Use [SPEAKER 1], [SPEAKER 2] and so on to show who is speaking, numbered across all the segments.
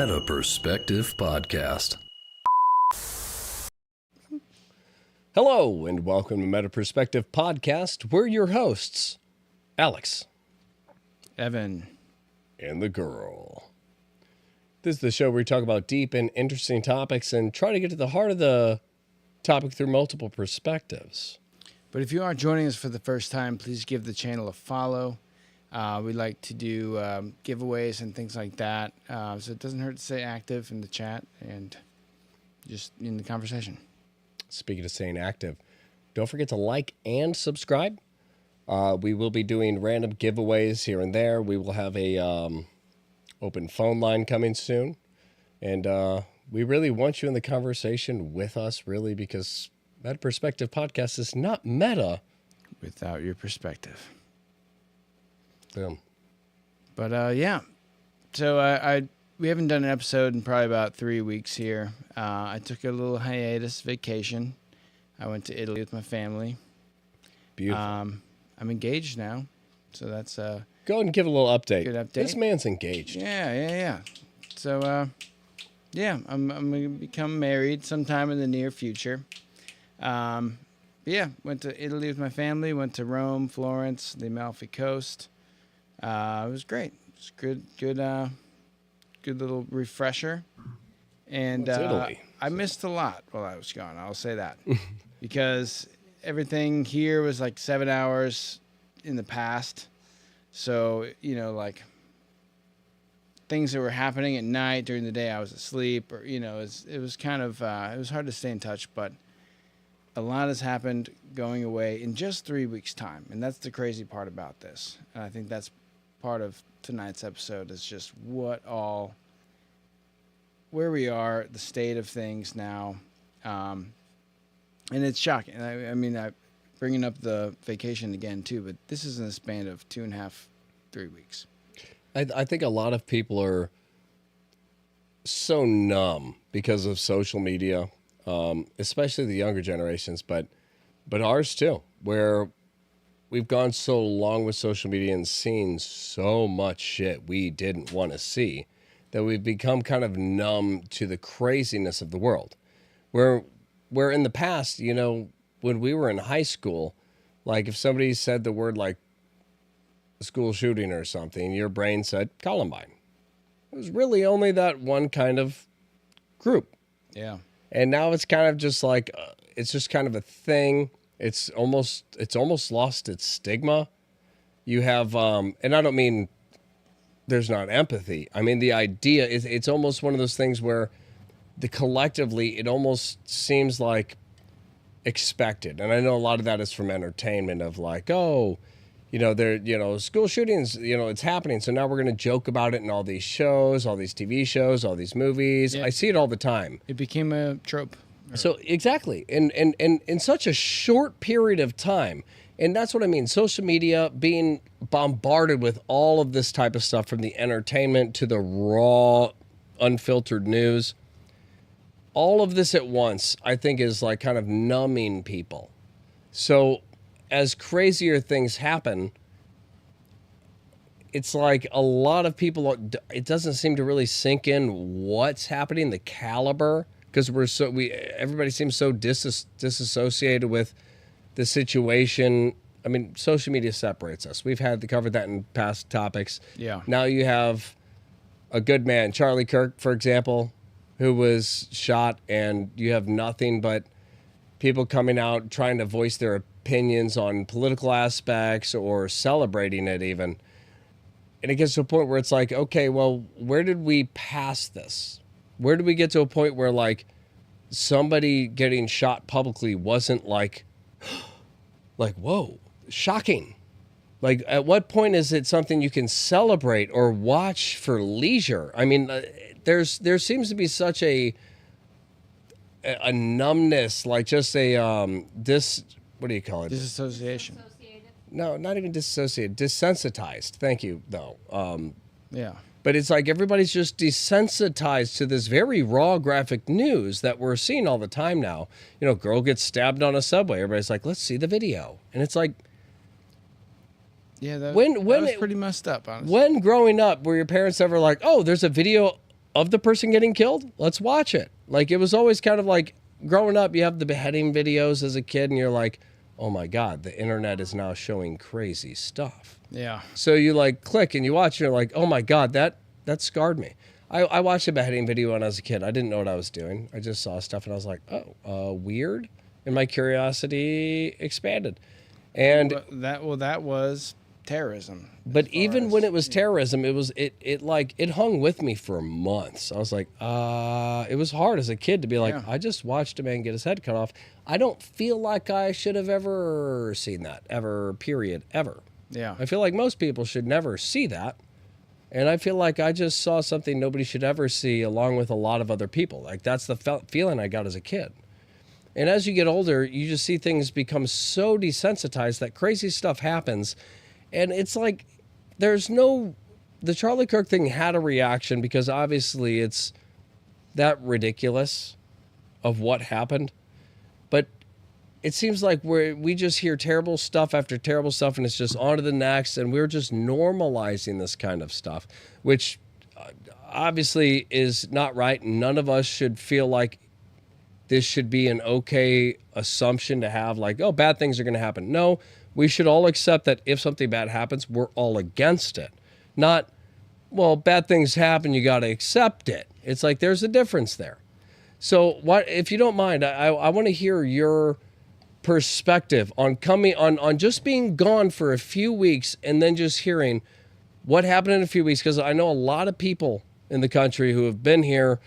[SPEAKER 1] Meta Perspective Podcast.
[SPEAKER 2] Hello, and welcome to Meta Perspective Podcast. We're your hosts, Alex,
[SPEAKER 3] Evan,
[SPEAKER 2] and the girl. This is the show where we talk about deep and interesting topics and try to get to the heart of the topic through multiple perspectives.
[SPEAKER 3] But if you are joining us for the first time, please give the channel a follow. We like to do giveaways and things like that, so it doesn't hurt to stay active in the chat and just in the conversation.
[SPEAKER 2] Speaking of staying active, don't forget to like and subscribe. We will be doing random giveaways here and there. We will have a open phone line coming soon. And we really want you in the conversation with us, really, because Meta Perspective Podcast is not meta
[SPEAKER 3] Without your perspective.
[SPEAKER 2] Boom.
[SPEAKER 3] But yeah, so we haven't done an episode in probably about 3 weeks here. I took a little hiatus vacation. I went to Italy with my family.
[SPEAKER 2] Beautiful.
[SPEAKER 3] I'm engaged now, so that's
[SPEAKER 2] Go ahead and give a little update.
[SPEAKER 3] Good update.
[SPEAKER 2] This man's engaged.
[SPEAKER 3] Yeah. So yeah, I'm gonna become married sometime in the near future. Yeah, went to Italy with my family. Went to Rome, Florence, the Amalfi Coast. It was great. It was good little refresher. And
[SPEAKER 2] Well, it's Italy,
[SPEAKER 3] I missed a lot while I was gone. I'll say that because everything here was like 7 hours in the past. So like things that were happening at night during the day, I was asleep, or it was kind of it was hard to stay in touch, but a lot has happened going away in just 3 weeks' time, and that's the crazy part about this. And I think that's part of tonight's episode is just where we are, the state of things now, and it's shocking. I mean, bringing up the vacation again too, but this is in the span of 2.5, 3 weeks.
[SPEAKER 2] I think a lot of people are so numb because of social media, especially the younger generations, but ours too, where we've gone so long with social media and seen so much shit we didn't want to see that we've become kind of numb to the craziness of the world. Where in the past, when we were in high school, like if somebody said the word like school shooting or something, your brain said Columbine. It was really only that one kind of group.
[SPEAKER 3] Yeah.
[SPEAKER 2] And now it's kind of just like, it's just kind of a thing. It's almost lost its stigma. You have, and I don't mean there's not empathy. I mean, the idea is it's almost one of those things where collectively it almost seems like expected. And I know a lot of that is from entertainment of like, oh, school shootings, it's happening. So now we're going to joke about it in all these shows, all these TV shows, all these movies.
[SPEAKER 3] Yeah.
[SPEAKER 2] I see it all the time.
[SPEAKER 3] It became a trope.
[SPEAKER 2] So exactly. And in such a short period of time. And that's what I mean. Social media being bombarded with all of this type of stuff, from the entertainment to the raw, unfiltered news. All of this at once, I think, is like kind of numbing people. So as crazier things happen, it's like a lot of people, it doesn't seem to really sink in what's happening, the caliber, because everybody seems so disassociated with the situation. I mean, social media separates us. We've covered that in past topics.
[SPEAKER 3] Yeah.
[SPEAKER 2] Now you have a good man, Charlie Kirk, for example, who was shot, and you have nothing but people coming out trying to voice their opinions on political aspects or celebrating it even. And it gets to a point where it's like, okay, well, where did we pass this? Where did we get to a point where like somebody getting shot publicly wasn't like, whoa, shocking. Like, at what point is it something you can celebrate or watch for leisure? I mean, there seems to be such a numbness, like just a what do you call it?
[SPEAKER 3] Disassociation.
[SPEAKER 2] No, not even disassociated. Desensitized. Thank you, though.
[SPEAKER 3] Yeah.
[SPEAKER 2] But it's like everybody's just desensitized to this very raw graphic news that we're seeing all the time now. Girl gets stabbed on a subway. Everybody's like, let's see the video. And it's like,
[SPEAKER 3] Yeah, that was pretty messed up, honestly.
[SPEAKER 2] When growing up, were your parents ever like, oh, there's a video of the person getting killed, let's watch it. Like, it was always kind of like growing up, you have the beheading videos as a kid, and you're like, oh my God, the internet is now showing crazy stuff.
[SPEAKER 3] Yeah.
[SPEAKER 2] So you like click and you watch, and you're like, oh my God, that scarred me. I watched a beheading video when I was a kid. I didn't know what I was doing. I just saw stuff and I was like, oh, weird. And my curiosity expanded. And
[SPEAKER 3] that was terrorism.
[SPEAKER 2] but even when it was terrorism, it hung with me for months. I was like, it was hard as a kid to be like,
[SPEAKER 3] Yeah.
[SPEAKER 2] I just watched a man get his head cut off. I don't feel like I should have ever seen that, ever, period, ever.
[SPEAKER 3] Yeah.
[SPEAKER 2] I feel like most people should never see that. And I feel like I just saw something nobody should ever see, along with a lot of other people. Like, that's the feeling I got as a kid. And as you get older, you just see things become so desensitized that crazy stuff happens. And it's like, the Charlie Kirk thing had a reaction because obviously it's that ridiculous of what happened. But it seems like we just hear terrible stuff after terrible stuff, and it's just on to the next, and we're just normalizing this kind of stuff, which obviously is not right. None of us should feel like this should be an okay assumption to have, like, oh, bad things are going to happen. No, we should all accept that if something bad happens, we're all against it. Not, well, bad things happen, you got to accept it. It's like there's a difference there. So what, if you don't mind, I want to hear your perspective on just being gone for a few weeks and then just hearing what happened in a few weeks, because I know a lot of people in the country who have been here.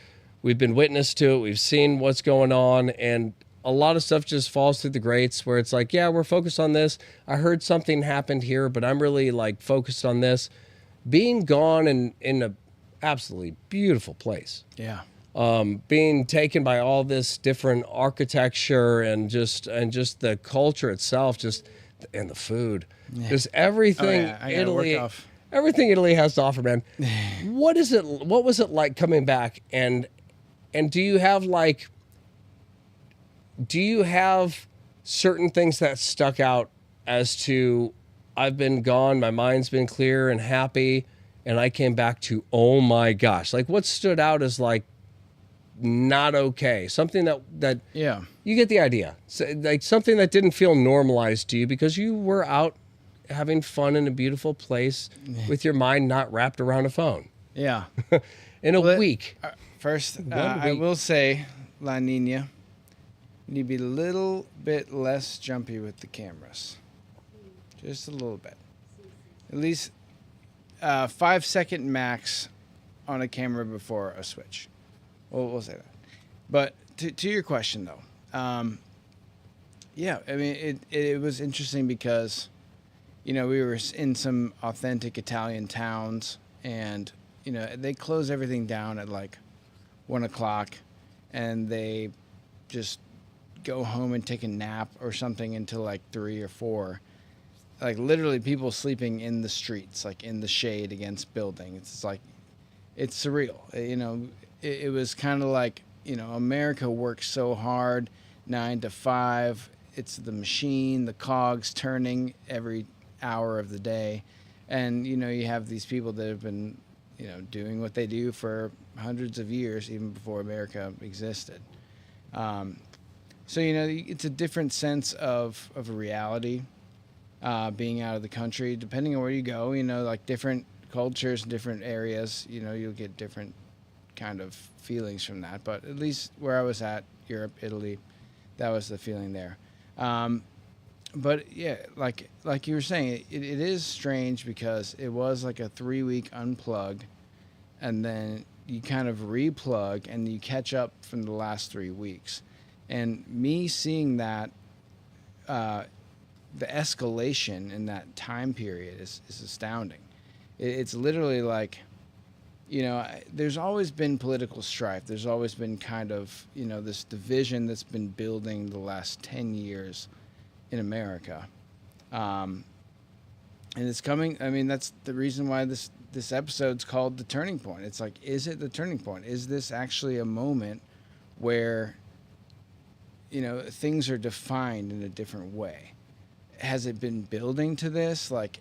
[SPEAKER 2] We've been witness to it. We've seen what's going on, and a lot of stuff just falls through the grates where it's like, yeah, we're focused on this. I heard something happened here, but I'm really like focused on this. Being gone in a absolutely beautiful place.
[SPEAKER 3] Yeah.
[SPEAKER 2] Being taken by all this different architecture and just the culture itself, and the food, just everything everything Italy has to offer, man. What was it like coming back, and do you have certain things that stuck out as to, I've been gone, my mind's been clear and happy, and I came back to, oh my gosh, like what stood out as like not okay, something that
[SPEAKER 3] Yeah.
[SPEAKER 2] you get the idea. So, like something that didn't feel normalized to you because you were out having fun in a beautiful place with your mind not wrapped around a phone
[SPEAKER 3] Yeah.
[SPEAKER 2] in a week.
[SPEAKER 3] First,
[SPEAKER 2] One
[SPEAKER 3] I
[SPEAKER 2] week.
[SPEAKER 3] will say, La Nina, you need to be a little bit less jumpy with the cameras. Just a little bit. At least 5-second max on a camera before a switch. We'll say that. But to your question, though, yeah, I mean, it was interesting because, we were in some authentic Italian towns, and, they close everything down at like 1 o'clock, and they just go home and take a nap or something until like 3 or 4. Like literally people sleeping in the streets, like in the shade against buildings. It's like, it's surreal. It was kind of like, America works so hard, 9 to 5. It's the machine, the cogs turning every hour of the day. And, you have these people that have been, doing what they do for hundreds of years, even before America existed. So, it's a different sense of a reality, being out of the country, depending on where you go, like different cultures, different areas, you'll get different kind of feelings from that. But at least where I was at, Europe, Italy, that was the feeling there. But yeah, like you were saying, it is strange because it was like a 3-week unplug, and then you kind of replug and you catch up from the last 3 weeks. And me seeing that, the escalation in that time period is astounding. It's literally like, there's always been political strife. There's always been kind of, this division that's been building the last 10 years in America. And it's coming. I mean, that's the reason why this episode's called The Turning Point. It's like, is it the turning point? Is this actually a moment where, things are defined in a different way? Has it been building to this? Like,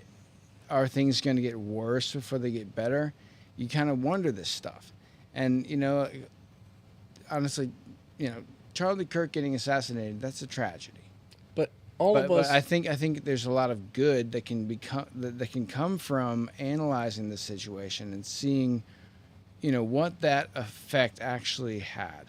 [SPEAKER 3] are things going to get worse before they get better? You kind of wonder this stuff. And, you know, honestly, you know, Charlie Kirk getting assassinated, that's a tragedy.
[SPEAKER 2] But all of us,
[SPEAKER 3] I think there's a lot of good that can come from analyzing the situation and seeing, you know, what that effect actually had.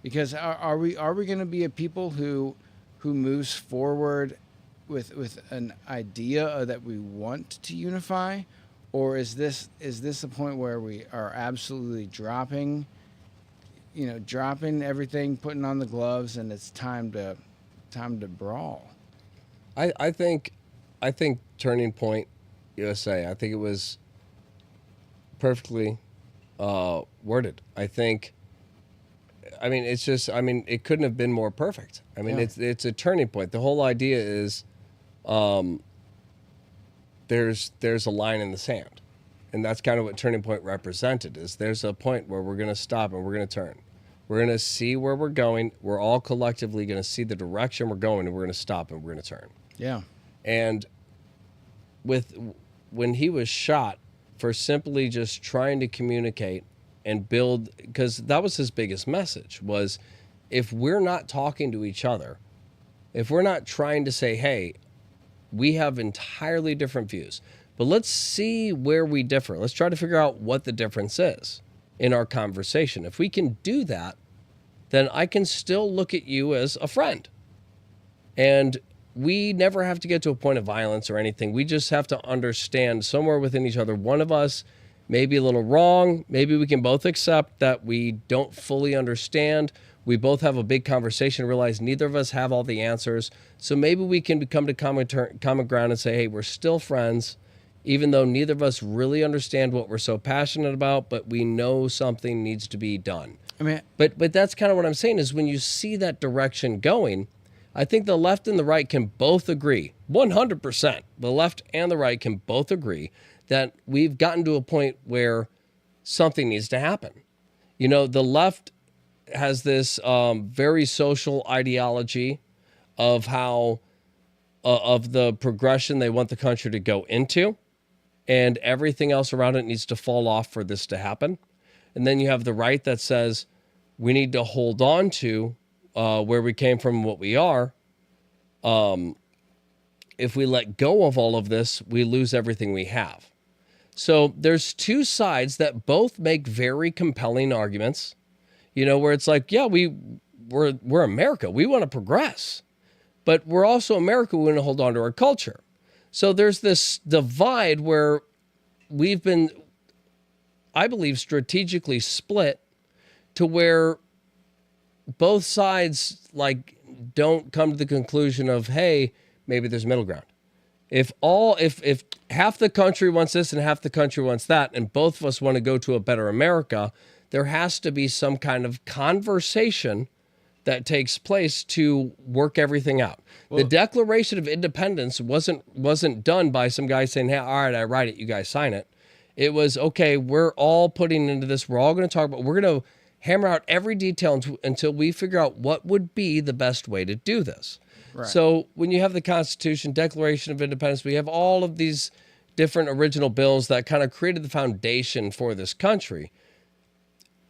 [SPEAKER 3] Because are we going to be a people who moves forward with an idea that we want to unify, or is this a point where we are absolutely dropping everything, putting on the gloves, and it's time to brawl?
[SPEAKER 2] I think Turning Point USA, I think it was perfectly worded. It couldn't have been more perfect. I mean,
[SPEAKER 3] Yeah.
[SPEAKER 2] it's a turning point. The whole idea is there's a line in the sand. And that's kind of what Turning Point represented, is there's a point where we're going to stop and we're going to turn. We're going to see where we're going. We're all collectively going to see the direction we're going, and we're going to stop and we're going to turn.
[SPEAKER 3] Yeah.
[SPEAKER 2] And when he was shot for simply just trying to communicate and build, because that was his biggest message, was if we're not talking to each other, if we're not trying to say, hey, we have entirely different views, but let's see where we differ. Let's try to figure out what the difference is in our conversation. If we can do that, then I can still look at you as a friend. And we never have to get to a point of violence or anything. We just have to understand somewhere within each other, one of us may be a little wrong. Maybe we can both accept that we don't fully understand. We both have a big conversation, realize neither of us have all the answers. So maybe we can come to common ground and say, hey, we're still friends, even though neither of us really understand what we're so passionate about, but we know something needs to be done.
[SPEAKER 3] I mean,
[SPEAKER 2] But that's kind of what I'm saying, is when you see that direction going, I think the left and the right can both agree, 100%. The left and the right can both agree that we've gotten to a point where something needs to happen. You know, the left has this very social ideology of how, of the progression they want the country to go into, and everything else around it needs to fall off for this to happen. And then you have the right that says we need to hold on to where we came from and what we are. If we let go of all of this, we lose everything we have. So there's two sides that both make very compelling arguments, you know, where it's like, yeah, we're America. We want to progress, but we're also America. We want to hold on to our culture. So there's this divide where we've been, I believe, strategically split to where both sides like don't come to the conclusion of, hey, maybe there's middle ground. If half the country wants this and half the country wants that, and both of us want to go to a better America, there has to be some kind of conversation that takes place to work everything out. Well, the Declaration of Independence wasn't done by some guy saying, hey, all right, I write it, you guys sign it. It was, okay, we're all putting into this, we're all going to talk about, we're going to hammer out every detail until we figure out what would be the best way to do this. Right. So when you have the Constitution, Declaration of Independence, we have all of these different original bills that kind of created the foundation for this country.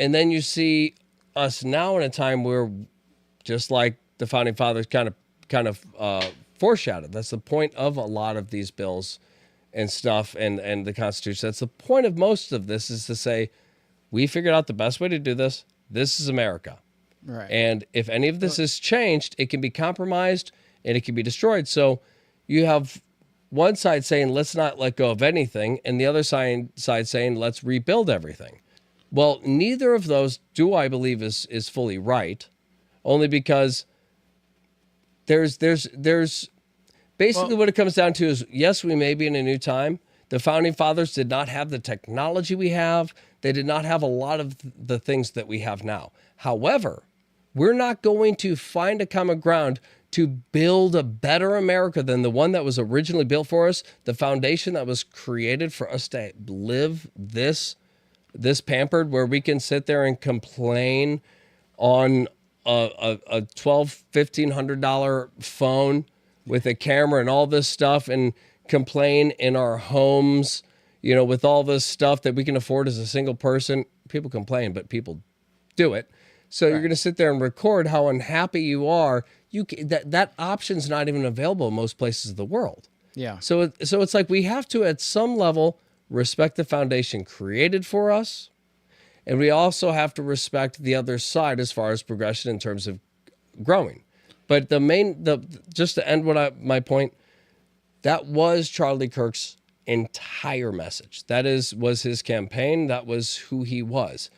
[SPEAKER 2] And then you see us now in a time where, just like the Founding Fathers kind of foreshadowed, that's the point of a lot of these bills and stuff and the Constitution. That's the point of most of this, is to say, we figured out the best way to do this. This is America.
[SPEAKER 3] right.
[SPEAKER 2] And if any of this is changed, it can be compromised and it can be destroyed. So you have one side saying, let's not let go of anything, and the other side saying, let's rebuild everything. Well, neither of those do I believe is fully right, only because there's basically what it comes down to is, yes, we may be in a new time. The Founding Fathers did not have the technology we have. They did not have a lot of the things that we have now. However, we're not going to find a common ground to build a better America than the one that was originally built for us, the foundation that was created for us to live this pampered, where we can sit there and complain on a $1,200-$1,500 phone with a camera and all this stuff, and complain in our homes, you know, with all this stuff that we can afford as a single person. people complain, but people do it. So you're going to sit there and record how unhappy you are. That option's not even available in most places of the world.
[SPEAKER 3] Yeah.
[SPEAKER 2] So it's like we have to, at some level, respect the foundation created for us, and we also have to respect the other side as far as progression in terms of growing. But just to end my point, that was Charlie Kirk's entire message. That was his campaign. That was who he was.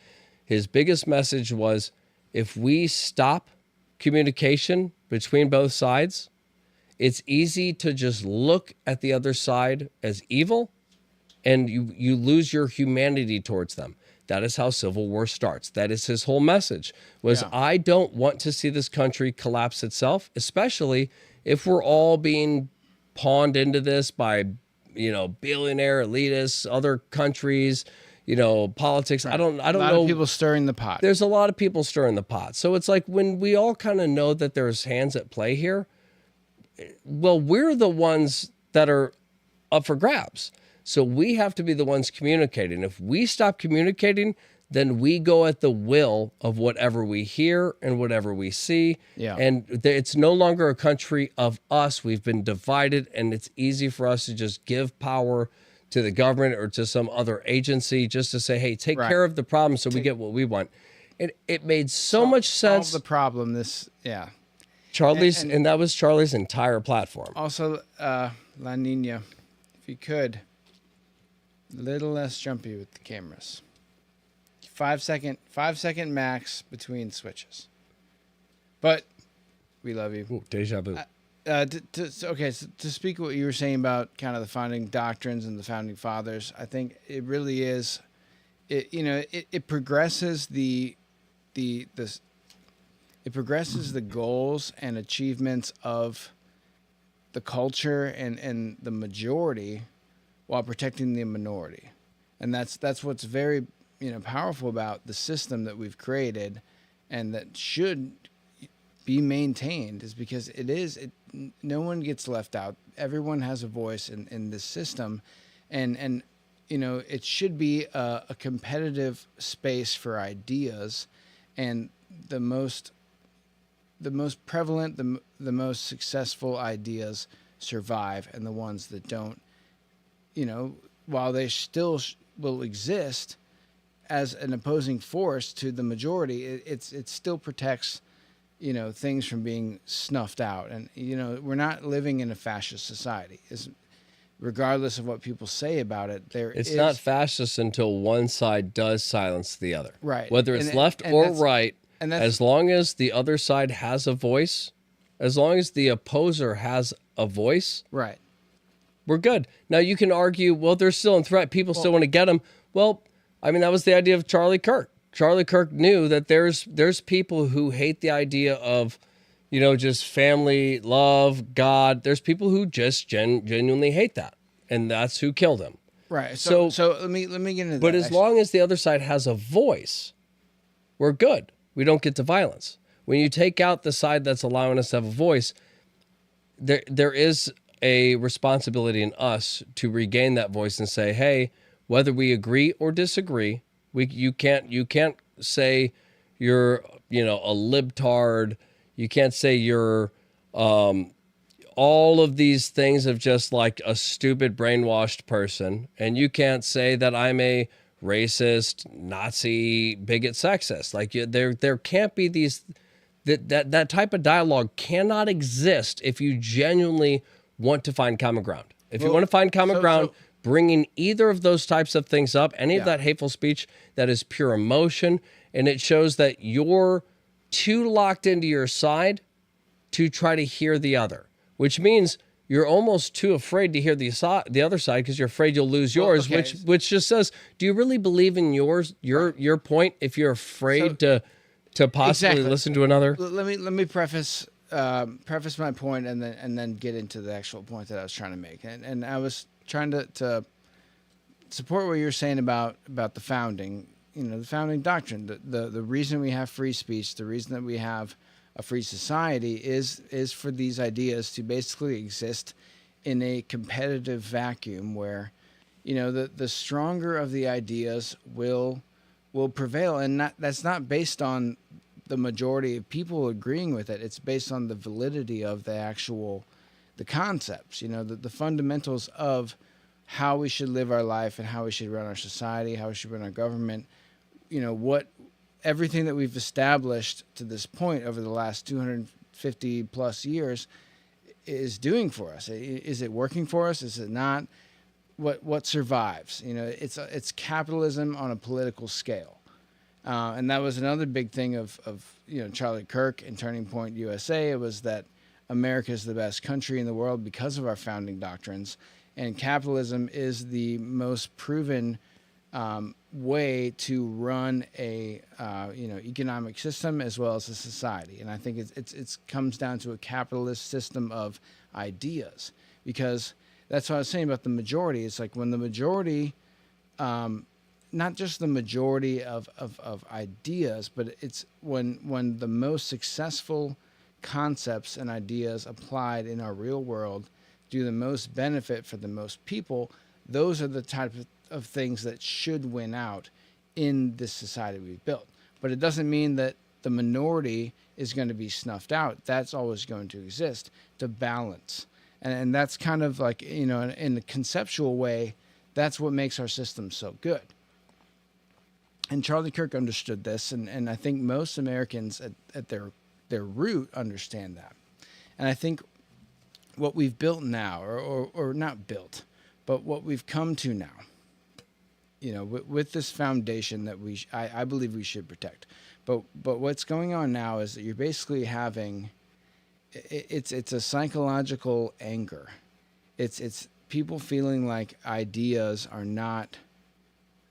[SPEAKER 2] His biggest message was, if we stop communication between both sides, it's easy to just look at the other side as evil, and you lose your humanity towards them. That is how civil war starts. That is his whole message, was I don't want to see this country collapse itself, especially if we're all being pawned into this by, billionaire elitists, other countries, politics. Right. I don't know. A lot
[SPEAKER 3] of people stirring the pot.
[SPEAKER 2] There's a lot of people stirring the pot. So it's like when we all kind of know that there's hands at play here, well, we're the ones that are up for grabs. So we have to be the ones communicating. If we stop communicating, then we go at the will of whatever we hear and whatever we see.
[SPEAKER 3] Yeah.
[SPEAKER 2] And it's no longer a country of us. We've been divided, and it's easy for us to just give power to the government or to some other agency just to say, hey, take care of the problem so we get what we want. It made so much sense.
[SPEAKER 3] Solve the problem.
[SPEAKER 2] Charlie's, and that was Charlie's entire platform.
[SPEAKER 3] Also, La Nina, if you could, a little less jumpy with the cameras. 5 second max between switches. But we love you.
[SPEAKER 2] Ooh, deja vu.
[SPEAKER 3] To speak what you were saying about kind of the founding doctrines and the founding fathers, I think it really is. It progresses it progresses the goals and achievements of the culture and the majority while protecting the minority. And that's what's very, powerful about the system that we've created and that should be maintained, is because no one gets left out. Everyone has a voice in this system. And it should be a competitive space for ideas, and the most prevalent, the most successful ideas survive, and the ones that don't, while they still will exist as an opposing force to the majority, it still protects, things from being snuffed out. And, we're not living in a fascist society. Regardless of what people say about it,
[SPEAKER 2] it's not fascist until one side does silence the other.
[SPEAKER 3] Right.
[SPEAKER 2] Whether it's left or right, as long as the other side has a voice, as long as the opposer has a voice,
[SPEAKER 3] right,
[SPEAKER 2] we're good. Now you can argue, well, they're still in threat. People still want to get them. Well, I mean, that was the idea of Charlie Kirk. Charlie Kirk knew that there's people who hate the idea of, just family, love, God. There's people who just genuinely hate that, and that's who killed him.
[SPEAKER 3] Right. So let me get into that.
[SPEAKER 2] But as long as the other side has a voice, we're good. We don't get to violence. When you take out the side that's allowing us to have a voice, there is a responsibility in us to regain that voice and say, hey, whether we agree or disagree, you can't say you're a libtard. You can't say you're all of these things of just like a stupid brainwashed person, and you can't say that I'm a racist, Nazi, bigot, sexist. Like there can't be these that type of dialogue cannot exist if you genuinely want to find common ground. If you want to find common ground, bringing either of those types of things up, any of that hateful speech, that is pure emotion, and it shows that you're too locked into your side to try to hear the other, which means you're almost too afraid to hear the other side because you're afraid you'll lose yours, which just says, do you really believe in your point if you're afraid to possibly listen to another?
[SPEAKER 3] Let me preface my point and then get into the actual point that I was trying to make. And I was trying to support what you're saying about the founding, the founding doctrine. The reason we have free speech, the reason that we have a free society is for these ideas to basically exist in a competitive vacuum where, the stronger of the ideas will will prevail, and that's not based on the majority of people agreeing with it. It's based on the validity of the concepts, the fundamentals of how we should live our life and how we should run our society, how we should run our government, what everything that we've established to this point over the last 250 plus years is doing for us. Is it working for us? Is it not? What survives? It's capitalism on a political scale. And that was another big thing of Charlie Kirk and Turning Point USA. It was that America is the best country in the world because of our founding doctrines, and capitalism is the most proven way to run a economic system as well as a society. And I think it comes down to a capitalist system of ideas, because that's what I was saying about the majority. It's like when the majority, not just the majority of ideas, but it's when the most successful concepts and ideas applied in our real world do the most benefit for the most people. Those are the type of things that should win out in this society we've built. But it doesn't mean that the minority is going to be snuffed out. That's always going to exist to balance. And that's kind of like, in a conceptual way, that's what makes our system so good. And Charlie Kirk understood this, and I think most Americans at their root understand that. And I think what we've built now, or not built, but what we've come to now, with this foundation that I believe we should protect. But what's going on now is that you're basically having, it's a psychological anger. It's people feeling like ideas are not,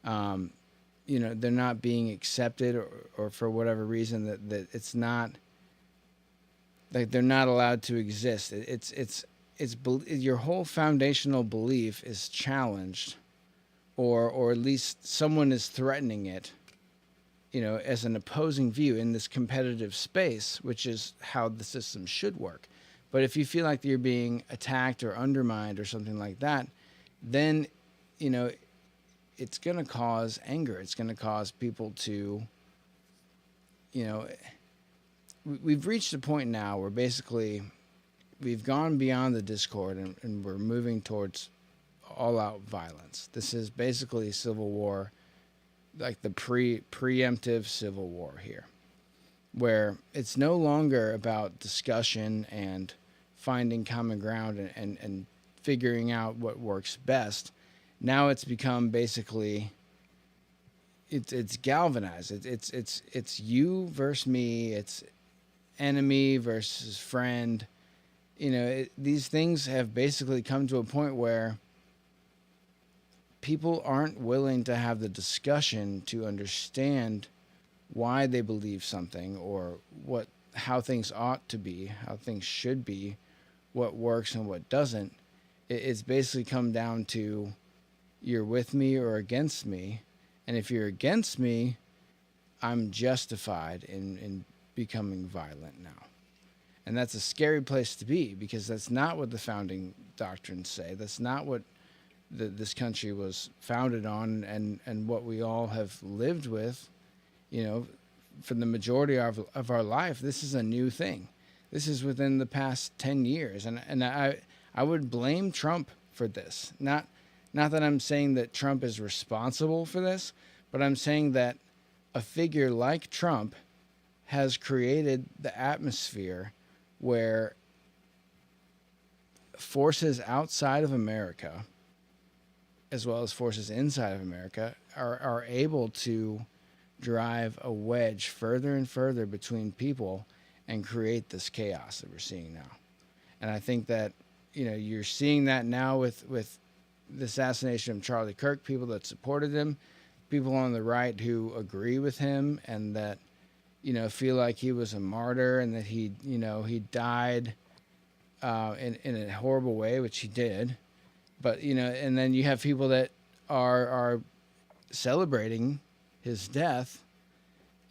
[SPEAKER 3] they're not being accepted, or for whatever reason that it's not, like they're not allowed to exist. It's your whole foundational belief is challenged, or at least someone is threatening it, as an opposing view in this competitive space, which is how the system should work. But if you feel like you're being attacked or undermined or something like that, then, it's going to cause anger. It's going to cause people to, we've reached a point now where basically we've gone beyond the discord, and we're moving towards all-out violence. This is basically civil war, like the preemptive civil war here, where it's no longer about discussion and finding common ground and figuring out what works best. Now it's become basically, it's galvanized. It's you versus me. It's enemy versus friend. These things have basically come to a point where people aren't willing to have the discussion to understand why they believe something, or how things ought to be, how things should be, what works and what doesn't. It's basically come down to, you're with me or against me, and if you're against me, I'm justified in becoming violent now. And that's a scary place to be, because that's not what the founding doctrines say. That's not what this country was founded on, and what we all have lived with, for the majority of our life. This is a new thing. This is within the past 10 years. And I would blame Trump for this. Not that I'm saying that Trump is responsible for this, but I'm saying that a figure like Trump has created the atmosphere where forces outside of America, as well as forces inside of America, are able to drive a wedge further and further between people and create this chaos that we're seeing now. And I think that, you're seeing that now with the assassination of Charlie Kirk, people that supported him, people on the right who agree with him, and that, feel like he was a martyr, and that he died in a horrible way, which he did. But, and then you have people that are celebrating his death.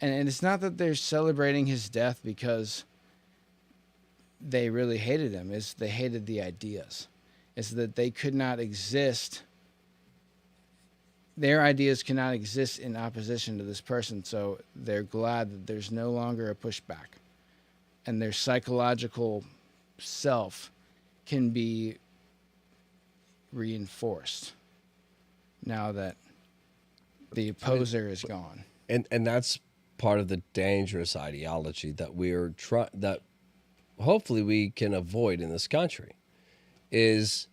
[SPEAKER 3] And it's not that they're celebrating his death because they really hated him. It's they hated the ideas. It's that they could not exist their ideas cannot exist in opposition to this person, so they're glad that there's no longer a pushback, and their psychological self can be reinforced now that the opposer is gone.
[SPEAKER 2] And that's part of the dangerous ideology that that hopefully we can avoid in this country is,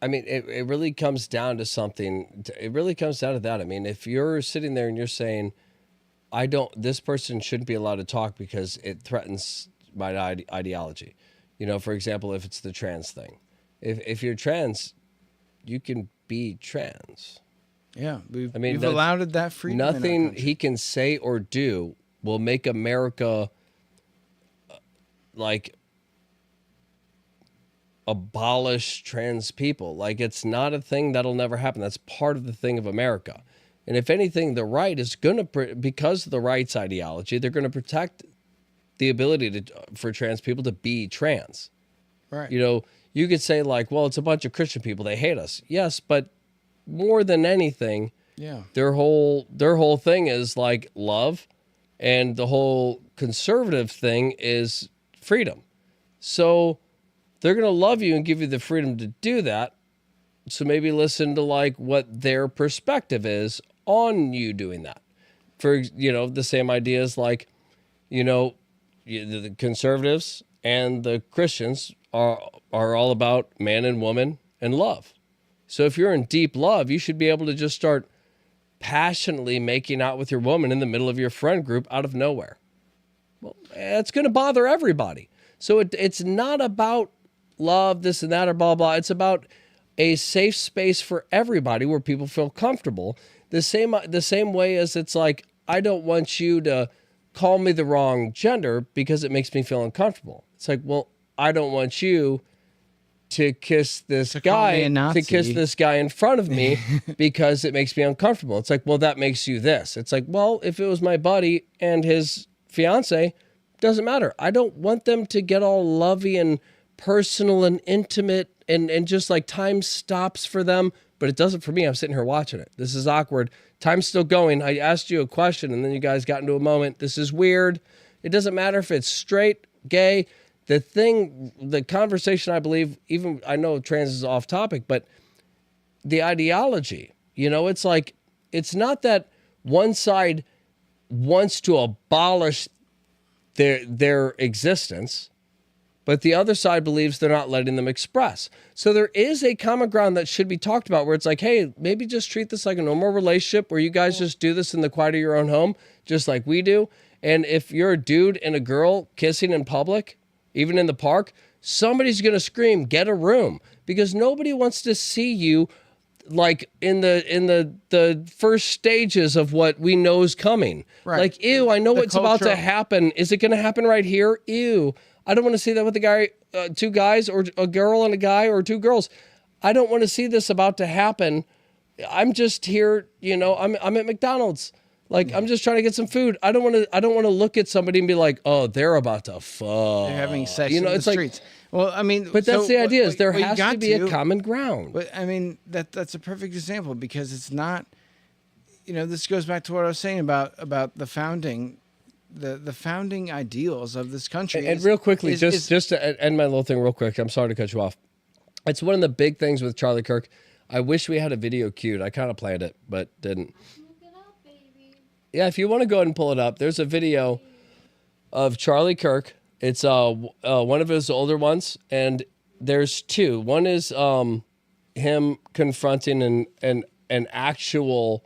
[SPEAKER 2] I mean, it really comes down to something. It really comes down to that. I mean, if you're sitting there and you're saying, this person shouldn't be allowed to talk because it threatens my ideology. You know, for example, if it's the trans thing, if you're trans, you can be trans.
[SPEAKER 3] Yeah, we've allowed that freedom.
[SPEAKER 2] Nothing he can say or do will make America like abolish trans people. Like, it's not a thing that'll never happen. That's part of the thing of America. And if anything, the right is going to, because of the right's ideology, they're going to protect the ability for trans people to be trans.
[SPEAKER 3] Right.
[SPEAKER 2] You know, you could say like, well, it's a bunch of Christian people. They hate us. Yes, but more than anything,
[SPEAKER 3] yeah,
[SPEAKER 2] their whole thing is like love, and the whole conservative thing is freedom. So they're going to love you and give you the freedom to do that. So maybe listen to like what their perspective is on you doing that. For, you know, the same ideas like, you know, the conservatives and the Christians are all about man and woman and love. So if you're in deep love, you should be able to just start passionately making out with your woman in the middle of your friend group out of nowhere. Well, it's going to bother everybody. So it's not about love, this and that, or blah, blah. It's about a safe space for everybody where people feel comfortable. The same way as it's like, I don't want you to call me the wrong gender because it makes me feel uncomfortable. It's like, well, I don't want you to kiss this guy in front of me because it makes me uncomfortable. It's like, well, that makes you this. It's like, well, if it was my buddy and his fiance, doesn't matter. I don't want them to get all lovey and personal and intimate and just like time stops for them, but it doesn't for me. I'm sitting here watching it. This is awkward. Time's still going. I asked you a question and then you guys got into a moment. This is weird. It doesn't matter if it's straight, gay. The conversation, I believe, even I know trans is off topic, but the ideology, you know, it's like, it's not that one side wants to abolish their existence, but the other side believes they're not letting them express. So there is a common ground that should be talked about where it's like, hey, maybe just treat this like a normal relationship where you guys just do this in the quiet of your own home, just like we do. And if you're a dude and a girl kissing in public, even in the park, somebody's going to scream, get a room, because nobody wants to see you like in the first stages of what we know is coming. Right. Like, ew, I know what's about to happen. Is it going to happen right here? Ew. I don't want to see that with a guy, two guys, or a girl and a guy, or two girls. I don't want to see this about to happen. I'm just here, you know, I'm at McDonald's. Like, I'm just trying to get some food. I don't want to look at somebody and be like, oh, they're about to fuck.
[SPEAKER 3] They're having sex
[SPEAKER 2] in
[SPEAKER 3] the streets. Well, I mean,
[SPEAKER 2] but that's the idea. Is there has to be a common ground.
[SPEAKER 3] But I mean, that's a perfect example, because it's not, you know, this goes back to what I was saying about the founding, the founding ideals of this country.
[SPEAKER 2] And real quickly, just to end my little thing real quick. I'm sorry to cut you off. It's one of the big things with Charlie Kirk. I wish we had a video queued. I kind of planned it, but didn't. Yeah, if you want to go ahead and pull it up, there's a video of Charlie Kirk. It's one of his older ones, and there's two. One is him confronting an actual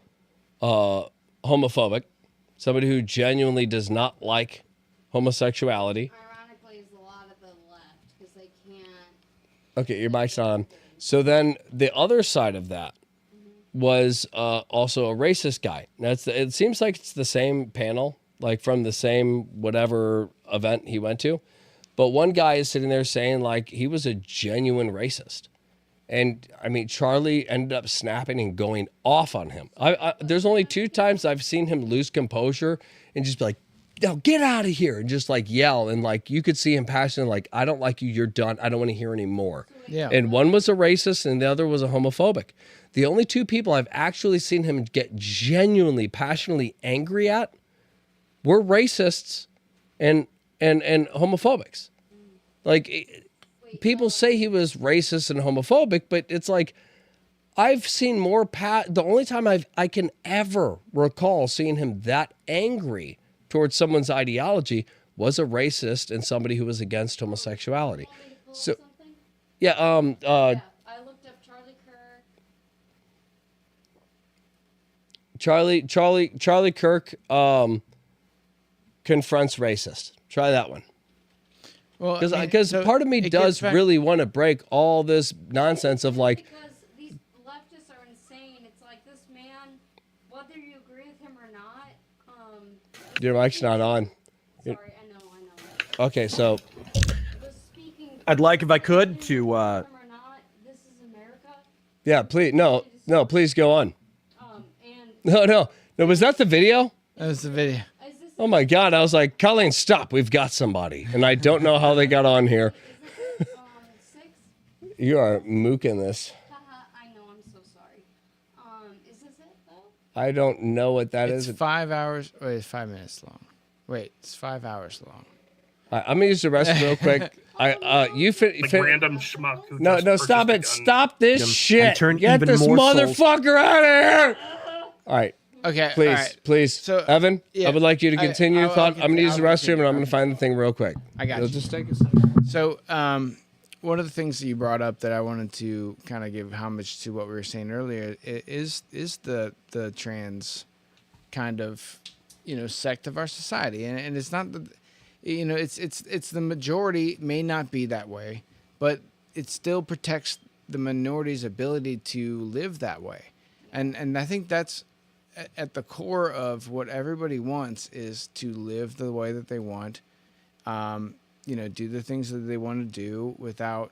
[SPEAKER 2] homophobic, somebody who genuinely does not like homosexuality.
[SPEAKER 4] Ironically, it's a lot of the left because they can't.
[SPEAKER 2] Okay, your mic's on. So then the other side of that was also a racist guy. Now it seems like it's the same panel, like from the same whatever event he went to. But one guy is sitting there saying like he was a genuine racist. And I mean, Charlie ended up snapping and going off on him. There's only two times I've seen him lose composure and just be like, now get out of here, and just like yell, and like you could see him passionate, like, I don't like you, you're done, I don't want to hear any more.
[SPEAKER 3] Yeah.
[SPEAKER 2] And one was a racist and the other was a homophobic. The only two people I've actually seen him get genuinely, passionately angry at were racists and homophobics. Like, people say he was racist and homophobic, but it's like, I've seen more the only time I can ever recall seeing him that angry towards someone's ideology was a racist and somebody who was against homosexuality. So, yeah,
[SPEAKER 4] I looked up Charlie Kirk.
[SPEAKER 2] Charlie Kirk confronts racist. Try that one.
[SPEAKER 3] Well,
[SPEAKER 2] Because
[SPEAKER 3] so
[SPEAKER 2] part of me
[SPEAKER 3] it
[SPEAKER 2] does
[SPEAKER 3] gets back-
[SPEAKER 2] really want to break all this nonsense of like,
[SPEAKER 4] Because these leftists are insane. It's like this man, whether you agree with him or not.
[SPEAKER 2] your mic's not on.
[SPEAKER 4] Sorry, I know.
[SPEAKER 2] Okay, so
[SPEAKER 4] Was speaking.
[SPEAKER 5] I'd like, if I could, to
[SPEAKER 4] Him or not, this is America.
[SPEAKER 2] yeah, please, no, please go on.
[SPEAKER 4] And
[SPEAKER 2] No, was that the video?
[SPEAKER 3] That was the video.
[SPEAKER 4] is this
[SPEAKER 2] Oh my God, I was like, Colleen, stop, we've got somebody. And I don't know how they got on here.
[SPEAKER 4] 6?
[SPEAKER 2] You are mooking this.
[SPEAKER 4] Haha, I know. I'm so sorry. Is this it though?
[SPEAKER 2] I don't know what that
[SPEAKER 3] It's
[SPEAKER 2] is.
[SPEAKER 3] 5 hours. Wait, it's 5 minutes long. Wait, it's 5 hours long.
[SPEAKER 2] I'm gonna use the rest real quick. You
[SPEAKER 6] Like random schmuck. Who
[SPEAKER 2] No,
[SPEAKER 6] just
[SPEAKER 2] stop it!
[SPEAKER 6] purchased a gun.
[SPEAKER 2] Stop this
[SPEAKER 5] Jim,
[SPEAKER 2] shit!
[SPEAKER 5] I turn
[SPEAKER 2] Get
[SPEAKER 5] even
[SPEAKER 2] this
[SPEAKER 5] more souls.
[SPEAKER 2] motherfucker out of here! All right,
[SPEAKER 3] Okay,
[SPEAKER 2] please,
[SPEAKER 3] all right.
[SPEAKER 2] please.
[SPEAKER 3] So,
[SPEAKER 2] Evan,
[SPEAKER 3] yeah,
[SPEAKER 2] I would like you to continue your
[SPEAKER 3] I'll
[SPEAKER 2] thought. I'm gonna use the
[SPEAKER 3] I'll
[SPEAKER 2] restroom and I'm gonna
[SPEAKER 3] continue.
[SPEAKER 2] find the thing real quick.
[SPEAKER 3] I got
[SPEAKER 2] It'll
[SPEAKER 3] you.
[SPEAKER 2] just take a second.
[SPEAKER 3] So, one of the things that you brought up that I wanted to kind of give homage to what we were saying earlier is the trans kind of, sect of our society, and it's not the, it's the majority may not be that way, but it still protects the minority's ability to live that way, and I think that's at the core of what everybody wants is to live the way that they want. Do the things that they want to do without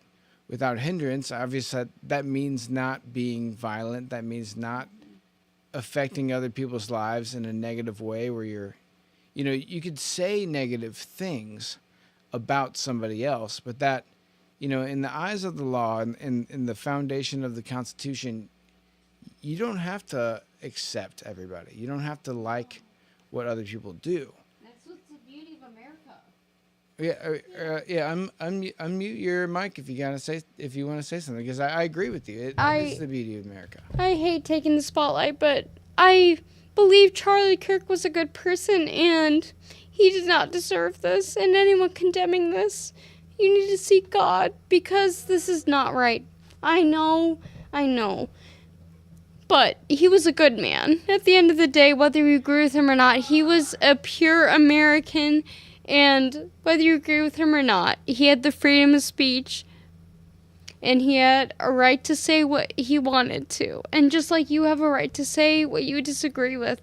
[SPEAKER 3] hindrance. Obviously, that means not being violent. That means not affecting other people's lives in a negative way where you could say negative things about somebody else, but that, in the eyes of the law and in the foundation of the Constitution, you don't have to accept everybody. You don't have to like what other people do.
[SPEAKER 4] That's what's the beauty of America.
[SPEAKER 3] Unmute your mic if you want to say something, because I agree with you. This is the beauty of America.
[SPEAKER 7] I hate taking the spotlight, but I believe Charlie Kirk was a good person and he did not deserve this. And anyone condemning this, you need to seek God because this is not right. I know. But he was a good man. At the end of the day, whether you agree with him or not, he was a pure American. And whether you agree with him or not, he had the freedom of speech. And he had a right to say what he wanted to. And just like you have a right to say what you disagree with.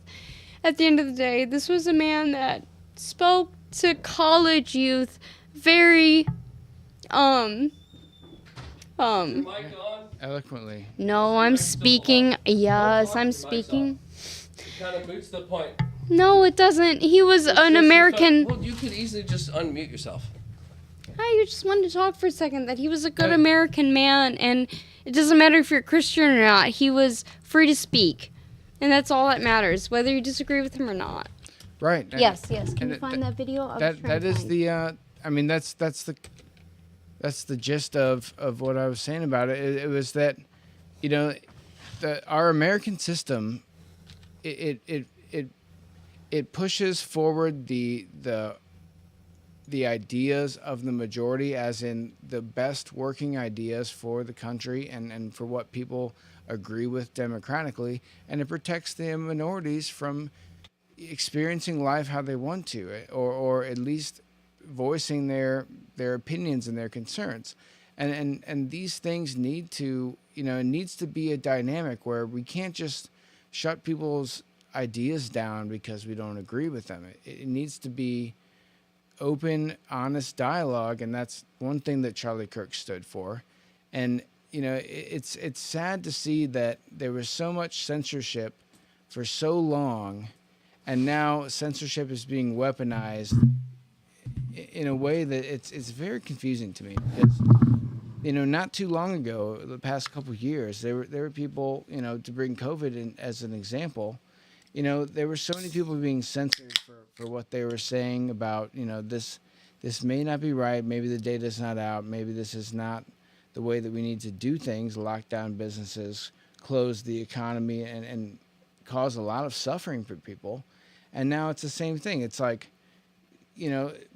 [SPEAKER 7] At the end of the day, this was a man that spoke to college youth very,
[SPEAKER 3] Eloquently.
[SPEAKER 7] No, I'm speaking. Yes, I'm speaking.
[SPEAKER 2] It kind of moots the point.
[SPEAKER 7] No, it doesn't. He was an American.
[SPEAKER 2] Well, you could easily just unmute yourself.
[SPEAKER 7] I just wanted to talk for a second that he was a good American man, and it doesn't matter if you're Christian or not. He was free to speak, and that's all that matters, whether you disagree with him or not.
[SPEAKER 3] Right.
[SPEAKER 7] Yes. Can
[SPEAKER 3] and
[SPEAKER 7] you find that video?
[SPEAKER 3] That is the. That's the gist of what I was saying about it. It was that, our American system, it pushes forward the ideas of the majority, as in the best working ideas for the country and for what people agree with democratically, and it protects the minorities from experiencing life how they want to, or at least voicing their opinions and their concerns, and these things need to, it needs to be a dynamic where we can't just shut people's ideas down because we don't agree with them. It needs to be open, honest dialogue, and that's one thing that Charlie Kirk stood for. And it's sad to see that there was so much censorship for so long and now censorship is being weaponized in a way that it's very confusing to me. Because, not too long ago, the past couple of years, there were people, to bring COVID in as an example. There were so many people being censored for what they were saying about, this may not be right. Maybe the data's not out. Maybe this is not the way that we need to do things. Lock down businesses, close the economy, and cause a lot of suffering for people. And now it's the same thing. It's like,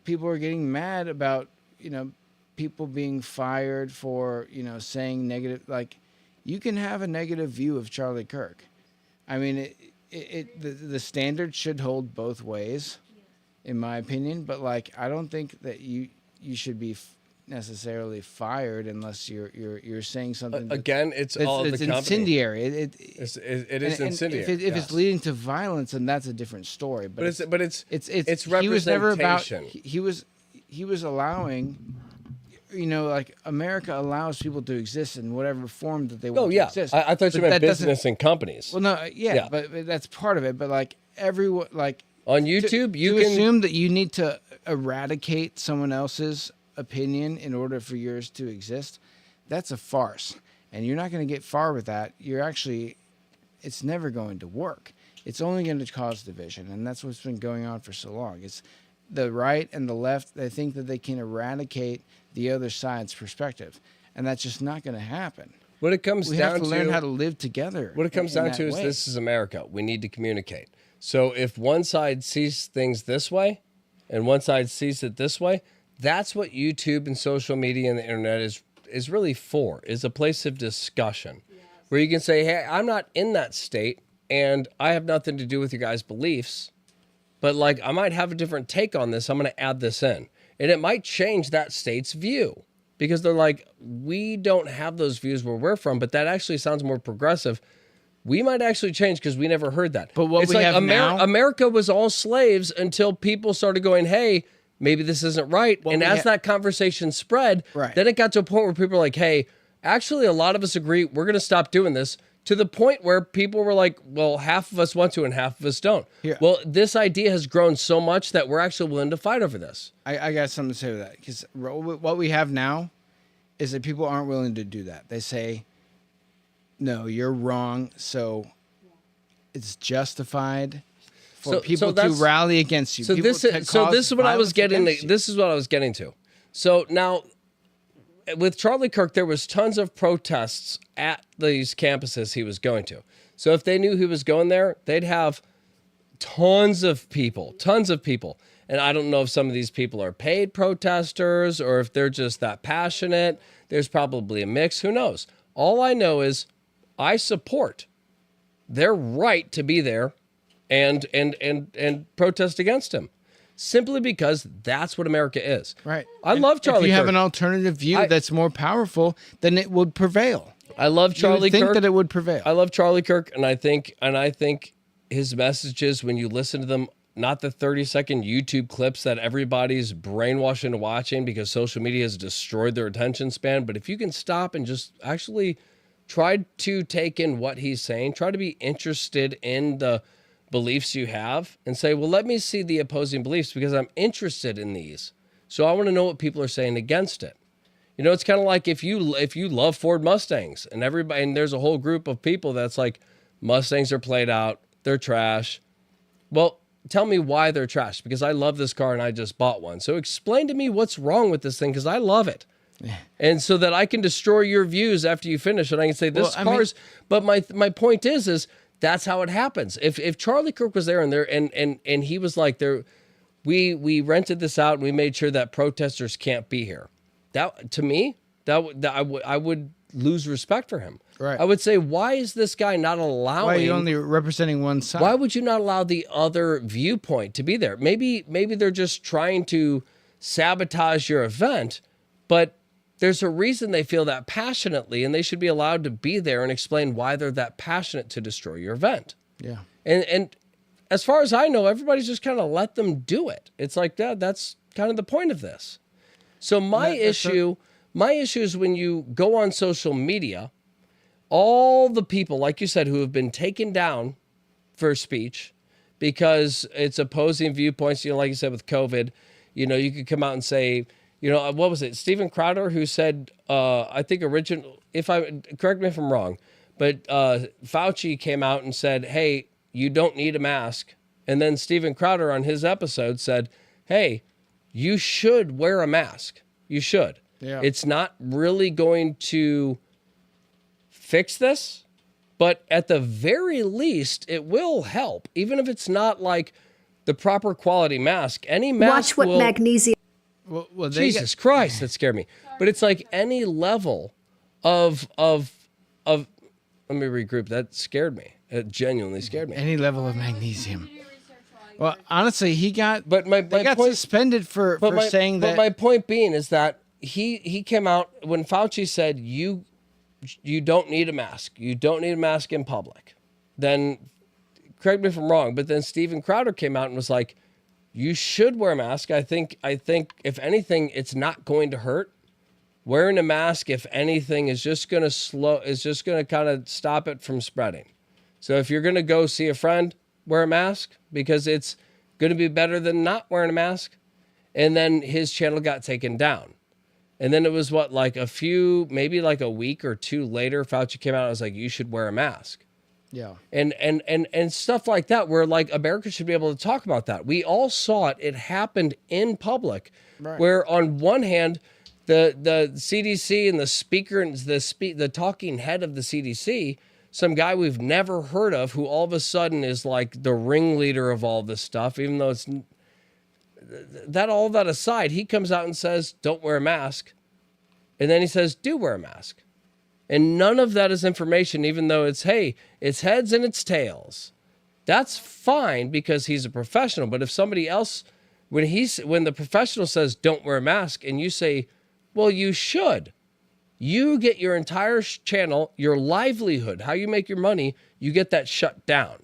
[SPEAKER 3] people are getting mad about, people being fired for, saying negative. Like, you can have a negative view of Charlie Kirk. I mean, the standard should hold both ways, in my opinion. But like, I don't think that you should be necessarily fired unless you're saying something.
[SPEAKER 2] Again, it's all the company.
[SPEAKER 3] Incendiary. It
[SPEAKER 2] is incendiary.
[SPEAKER 3] If it's leading to violence, then that's a different story. But it's
[SPEAKER 2] representation.
[SPEAKER 3] He was never about. He was allowing. Like, America allows people to exist in whatever form that they want to exist.
[SPEAKER 2] I thought you meant business and companies.
[SPEAKER 3] Well, no, but that's part of it. But like, everyone, like,
[SPEAKER 2] on YouTube, you
[SPEAKER 3] can
[SPEAKER 2] can
[SPEAKER 3] assume that you need to eradicate someone else's opinion in order for yours to exist. That's a farce, and you're not going to get far with that. It's never going to work. It's only going to cause division, and that's what's been going on for so long. It's the right and the left. They think that they can eradicate the other side's perspective, and that's just not going to happen.
[SPEAKER 2] What it comes
[SPEAKER 3] we
[SPEAKER 2] down
[SPEAKER 3] have to learn how to live together.
[SPEAKER 2] What it comes down to is this is America. We need to communicate. So if one side sees things this way and one side sees it this way, that's what YouTube and social media and the internet is really for, is a place of discussion. Yes. Where you can say, hey, I'm not in that state and I have nothing to do with your guys' beliefs, but like, I might have a different take on this. I'm going to add this in. And it might change that state's view because they're like, we don't have those views where we're from, but that actually sounds more progressive. We might actually change because we never heard that.
[SPEAKER 3] But what
[SPEAKER 2] it's
[SPEAKER 3] we
[SPEAKER 2] like
[SPEAKER 3] have now,
[SPEAKER 2] America was all slaves until people started going, hey, maybe this isn't right. And as that conversation spread, then it got to a point where people were like, hey, actually, a lot of us agree we're going to stop doing this, to the point where people were like, well, half of us want to and half of us don't. Yeah. Well, this idea has grown so much that we're actually willing to fight over this.
[SPEAKER 3] I got something to say with that, because what we have now is that people aren't willing to do that. They say, no, you're wrong, so it's justified for people to rally against you.
[SPEAKER 2] This is what I was getting to. This is what I was getting to. So now, with Charlie Kirk, there was tons of protests at these campuses he was going to. So if they knew he was going there, they'd have tons of people. And I don't know if some of these people are paid protesters or if they're just that passionate. There's probably a mix. Who knows? All I know is I support their right to be there and protest against him. Simply because that's what America is.
[SPEAKER 3] Right.
[SPEAKER 2] I love Charlie Kirk.
[SPEAKER 3] If you have an alternative view that's more powerful, then it would prevail.
[SPEAKER 2] I love Charlie Kirk.
[SPEAKER 3] You would think that it would prevail.
[SPEAKER 2] I love Charlie Kirk, and I think his messages, when you listen to them, not the 30-second YouTube clips that everybody's brainwashed into watching because social media has destroyed their attention span, but if you can stop and just actually try to take in what he's saying, try to be interested in the beliefs you have and say, well, let me see the opposing beliefs because I'm interested in these. So I want to know what people are saying against it. You know, it's kind of like if you love Ford Mustangs and there's a whole group of people that's like, Mustangs are played out, they're trash. Well, tell me why they're trash, because I love this car and I just bought one. So explain to me what's wrong with this thing, because I love it. Yeah. And so that I can destroy your views after you finish, and I can say this car's. But my point is that's how it happens. If Charlie Kirk was there and he was like, we rented this out and we made sure that protesters can't be here. That to me, I would lose respect for him.
[SPEAKER 3] Right.
[SPEAKER 2] I would say, why is this guy not allowing?
[SPEAKER 3] Why are you only representing one side?
[SPEAKER 2] Why would you not allow the other viewpoint to be there? Maybe they're just trying to sabotage your event, but there's a reason they feel that passionately, and they should be allowed to be there and explain why they're that passionate to destroy your event.
[SPEAKER 3] Yeah.
[SPEAKER 2] And as far as I know, everybody's just kind of let them do it. It's like that's kind of the point of this. So my issue is when you go on social media, all the people, like you said, who have been taken down for speech, because it's opposing viewpoints. You know, like you said with COVID, you know, you could come out and say, you know, what was it? Steven Crowder who said, I think correct me if I'm wrong, but Fauci came out and said, hey, you don't need a mask. And then Steven Crowder on his episode said, hey, you should wear a mask. You should.
[SPEAKER 3] Yeah.
[SPEAKER 2] It's not really going to fix this, but at the very least, it will help. Even if it's not like the proper quality mask, any mask
[SPEAKER 5] Watch what magnesium.
[SPEAKER 3] Well,
[SPEAKER 2] Jesus Christ, that scared me. But it's like any level of let me regroup. That scared me. It genuinely scared me.
[SPEAKER 3] Any level of magnesium. Well, honestly, he got
[SPEAKER 2] they
[SPEAKER 3] got
[SPEAKER 2] point,
[SPEAKER 3] suspended for saying that.
[SPEAKER 2] But my point being is that he came out when Fauci said you don't need a mask. You don't need a mask in public. Then, correct me if I'm wrong, but then Steven Crowder came out and was like, you should wear a mask. I think if anything, it's not going to hurt. Wearing a mask, if anything, is just going to kind of stop it from spreading. So if you're going to go see a friend, wear a mask because it's going to be better than not wearing a mask. And then his channel got taken down. And then it was maybe like a week or two later, Fauci came out and was like, you should wear a mask.
[SPEAKER 3] Yeah.
[SPEAKER 2] And stuff like that, where like America should be able to talk about that. We all saw it. It happened in public,
[SPEAKER 3] right.
[SPEAKER 2] Where on one hand, the CDC and the speaker and the talking head of the CDC, some guy we've never heard of, who all of a sudden is like the ringleader of all this stuff, even though it's all that aside, he comes out and says, don't wear a mask. And then he says, do wear a mask. And none of that is information, even though it's heads and it's tails. That's fine because he's a professional. But if somebody else, when the professional says, don't wear a mask, and you say, well, you should, you get your entire channel, your livelihood, how you make your money, you get that shut down.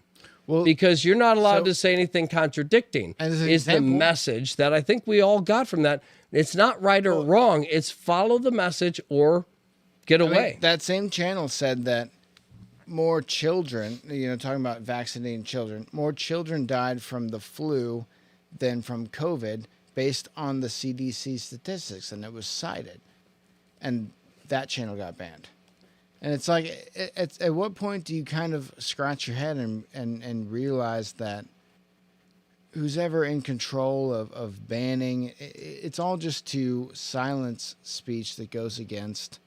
[SPEAKER 2] Well, because you're not allowed to say anything contradicting is the message that I think we all got from that. It's not right or wrong. It's follow the message or get away.
[SPEAKER 3] Mean, that same channel said that more children, talking about vaccinating children, more children died from the flu than from COVID based on the CDC statistics, and it was cited. And that channel got banned. And it's like, at what point do you kind of scratch your head and realize that who's ever in control of banning, it's all just to silence speech that goes against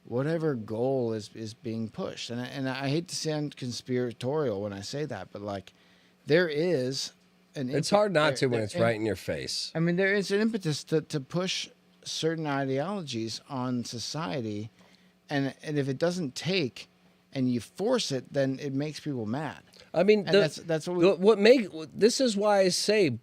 [SPEAKER 3] whatever goal is being pushed. And I hate to sound conspiratorial when I say that, but like there is
[SPEAKER 2] it's hard not to when it's right in your face.
[SPEAKER 3] I mean, there is an impetus to push certain ideologies on society. And if it doesn't take, and you force it, then it makes people mad.
[SPEAKER 2] I mean,
[SPEAKER 3] that's what
[SPEAKER 2] this is why I say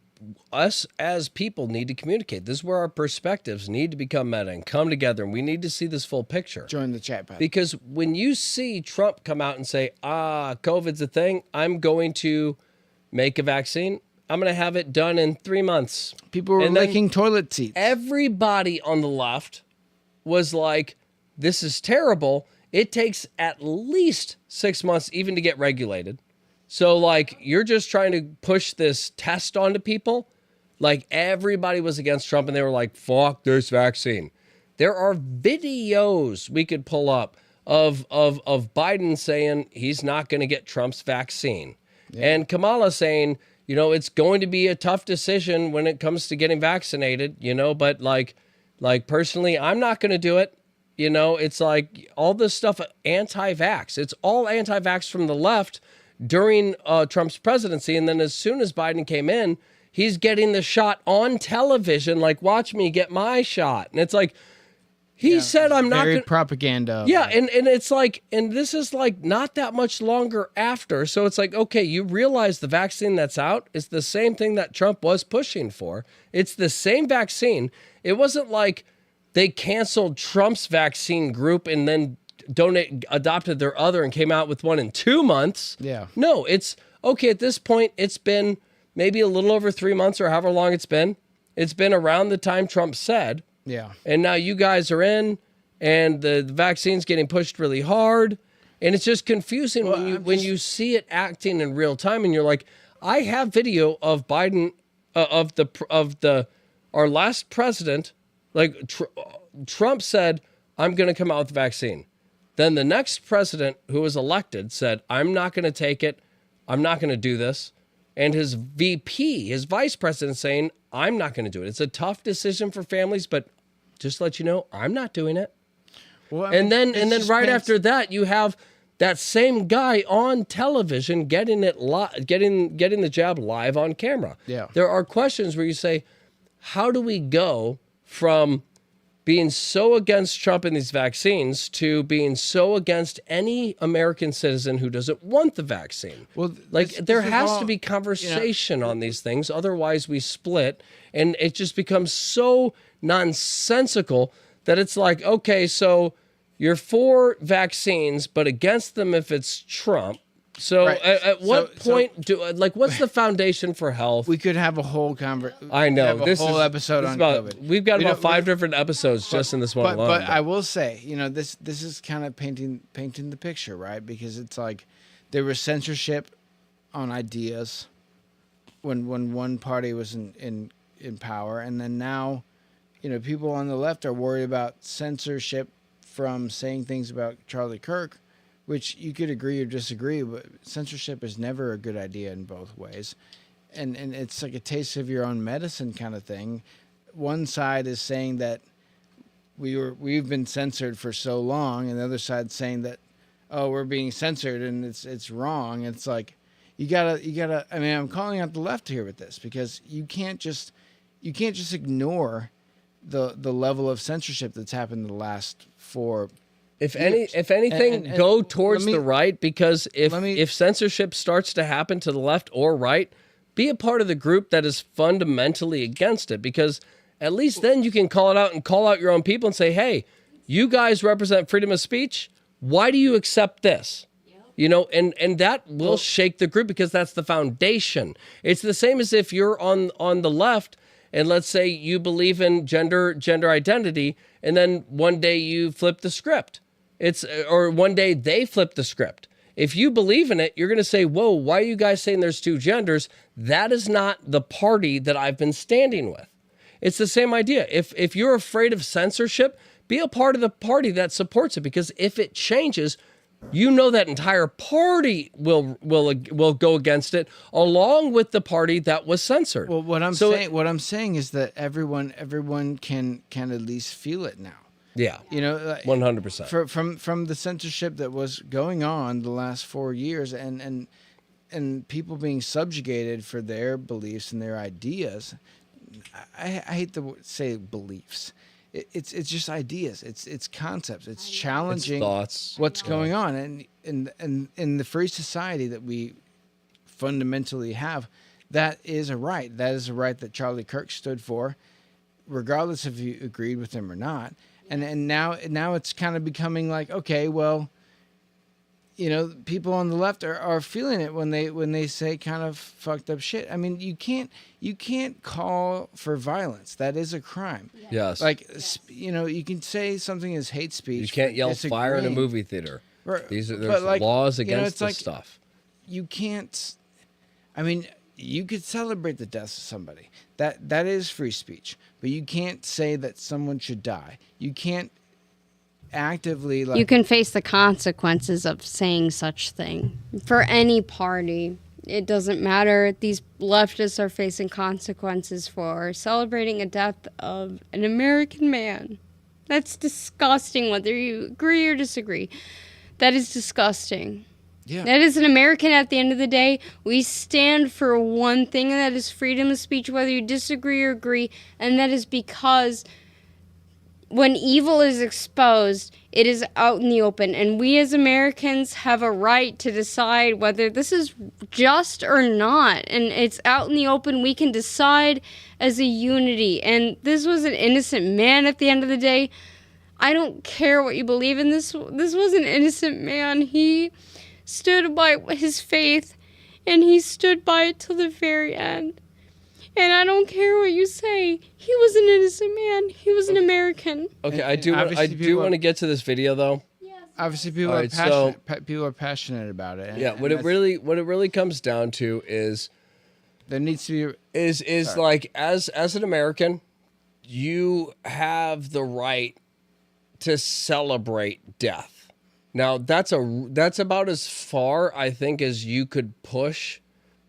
[SPEAKER 2] us as people need to communicate. This is where our perspectives need to become meta and come together, and we need to see this full picture.
[SPEAKER 3] Join the chat, Pat.
[SPEAKER 2] Because when you see Trump come out and say, COVID's a thing, I'm going to make a vaccine. I'm going to have it done in 3 months.
[SPEAKER 3] People were licking toilet seats.
[SPEAKER 2] Everybody on the left was like, this is terrible. It takes at least 6 months even to get regulated. So, like, you're just trying to push this test onto people. Like, everybody was against Trump, and they were like, fuck this vaccine. There are videos we could pull up of Biden saying he's not going to get Trump's vaccine. Yeah. And Kamala saying, it's going to be a tough decision when it comes to getting vaccinated, but like personally, I'm not going to do it. It's like all this stuff, anti-vax. It's all anti-vax from the left during Trump's presidency. And then as soon as Biden came in, he's getting the shot on television, like, watch me get my shot. And it's like, he said, I'm not going to...
[SPEAKER 3] propaganda.
[SPEAKER 2] Yeah, and it's like, and this is like not that much longer after. So it's like, okay, you realize the vaccine that's out is the same thing that Trump was pushing for. It's the same vaccine. It wasn't like they canceled Trump's vaccine group and then adopted their other and came out with one in 2 months.
[SPEAKER 3] Yeah.
[SPEAKER 2] No, it's okay. At this point, it's been maybe a little over 3 months or however long it's been. It's been around the time Trump said.
[SPEAKER 3] Yeah.
[SPEAKER 2] And now you guys are in, and the vaccine's getting pushed really hard. And it's just confusing when you see it acting in real time, and you're like, I have video of Biden, our last president, like Trump said, I'm going to come out with the vaccine. Then the next president who was elected said, I'm not going to take it. I'm not going to do this. And his VP, his vice president, saying, I'm not going to do it. It's a tough decision for families, but just to let you know, I'm not doing it.
[SPEAKER 3] Well, I mean,
[SPEAKER 2] And then right after that, you have that same guy on television getting the jab live on camera.
[SPEAKER 3] Yeah.
[SPEAKER 2] There are questions where you say, how do we go from being so against Trump and these vaccines to being so against any American citizen who doesn't want the vaccine?
[SPEAKER 3] Well,
[SPEAKER 2] there has to be conversation on these things. Otherwise, we split, and it just becomes so nonsensical that it's like, okay, so you're for vaccines, but against them if it's Trump. So
[SPEAKER 3] Right.
[SPEAKER 2] at what point what's the foundation for health?
[SPEAKER 3] we could have a whole conversation.
[SPEAKER 2] I know
[SPEAKER 3] this whole episode on COVID.
[SPEAKER 2] We've got about 5 different episodes just in this one alone.
[SPEAKER 3] But I will say, this is kind of painting the picture, right? Because it's like there was censorship on ideas when one party was in power, and then now, people on the left are worried about censorship from saying things about Charlie Kirk, which you could agree or disagree, but censorship is never a good idea in both ways. And it's like a taste of your own medicine kind of thing. One side is saying that we've been censored for so long, and the other side saying that, oh, we're being censored and it's wrong. It's like you gotta I mean, I'm calling out the left here with this, because you can't just ignore the level of censorship that's happened in the last 4
[SPEAKER 2] If
[SPEAKER 3] years.
[SPEAKER 2] anything,
[SPEAKER 3] And
[SPEAKER 2] go towards
[SPEAKER 3] let me-
[SPEAKER 2] the right, because if censorship starts to happen to the left or right, be a part of the group that is fundamentally against it, because at least then you can call it out and call out your own people and say, hey, you guys represent freedom of speech. Why do you accept this? And that will shake the group, because that's the foundation. It's the same as if you're on the left, and let's say you believe in gender identity, and then one day you flip the script. Or one day they flip the script. If you believe in it, you're going to say, whoa, why are you guys saying there's 2 genders? That is not the party that I've been standing with. It's the same idea. If you're afraid of censorship, be a part of the party that supports it, because if it changes, that entire party will go against it, along with the party that was censored.
[SPEAKER 3] Well, what I'm saying is that everyone can at least feel it now.
[SPEAKER 2] Yeah, 100%.
[SPEAKER 3] From the censorship that was going on the last 4 years, and people being subjugated for their beliefs and their ideas. I hate to say beliefs. It's just ideas. It's concepts. It's challenging
[SPEAKER 2] thoughts.
[SPEAKER 3] What's going on, and in the free society that we fundamentally have, that is a right. That is a right that Charlie Kirk stood for, regardless if you agreed with him or not. And now it's kind of becoming like, okay, well, people on the left are feeling it when they say kind of fucked up shit. I mean, you can't call for violence. That is a crime.
[SPEAKER 2] Yes.
[SPEAKER 3] Like, you can say something as hate speech.
[SPEAKER 2] You can't yell fire in a movie theater.
[SPEAKER 3] Right.
[SPEAKER 2] There's laws against this stuff.
[SPEAKER 3] You can't. I mean, you could celebrate the death of somebody. That is free speech. But you can't say that someone should die. You can't actively
[SPEAKER 7] you can face the consequences of saying such thing for any party. It doesn't matter. These leftists are facing consequences for celebrating a death of an American man. That's disgusting, whether you agree or disagree. That is disgusting.
[SPEAKER 3] Yeah.
[SPEAKER 7] That is an American at the end of the day. We stand for one thing, and that is freedom of speech, whether you disagree or agree. And that is because when evil is exposed, it is out in the open. And we as Americans have a right to decide whether this is just or not. And it's out in the open. We can decide as a unity. And this was an innocent man at the end of the day. I don't care what you believe in. This was an innocent man. He stood by his faith, and he stood by it till the very end. And I don't care what you say. He was an innocent man. He was an American.
[SPEAKER 2] Okay,
[SPEAKER 3] And
[SPEAKER 2] I do want to get to this video though.
[SPEAKER 3] Obviously, people
[SPEAKER 2] All
[SPEAKER 3] are
[SPEAKER 2] right,
[SPEAKER 3] passionate. People are passionate about it.
[SPEAKER 2] What it really comes down to is
[SPEAKER 3] There needs to be
[SPEAKER 2] is like as an American, you have the right to celebrate death. Now that's about as far I think as you could push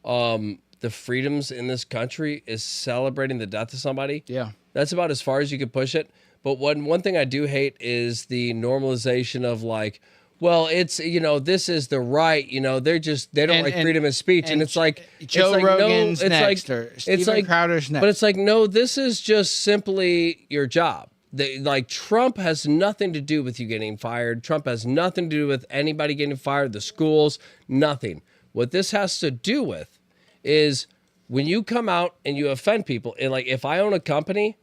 [SPEAKER 2] the freedoms in this country is celebrating the death of somebody.
[SPEAKER 3] Yeah.
[SPEAKER 2] That's about as far as you could push it. But one thing I do hate is the normalization of like, well, it's, this is the right, they don't like freedom of speech. And it's like,
[SPEAKER 3] Joe Rogan's next, or Stephen Crowder's next.
[SPEAKER 2] But it's like, no, this is just simply your job. Like Trump has nothing to do with you getting fired. Trump has nothing to do with anybody getting fired, the schools, nothing. What this has to do with is when you come out and you offend people, like if I own a company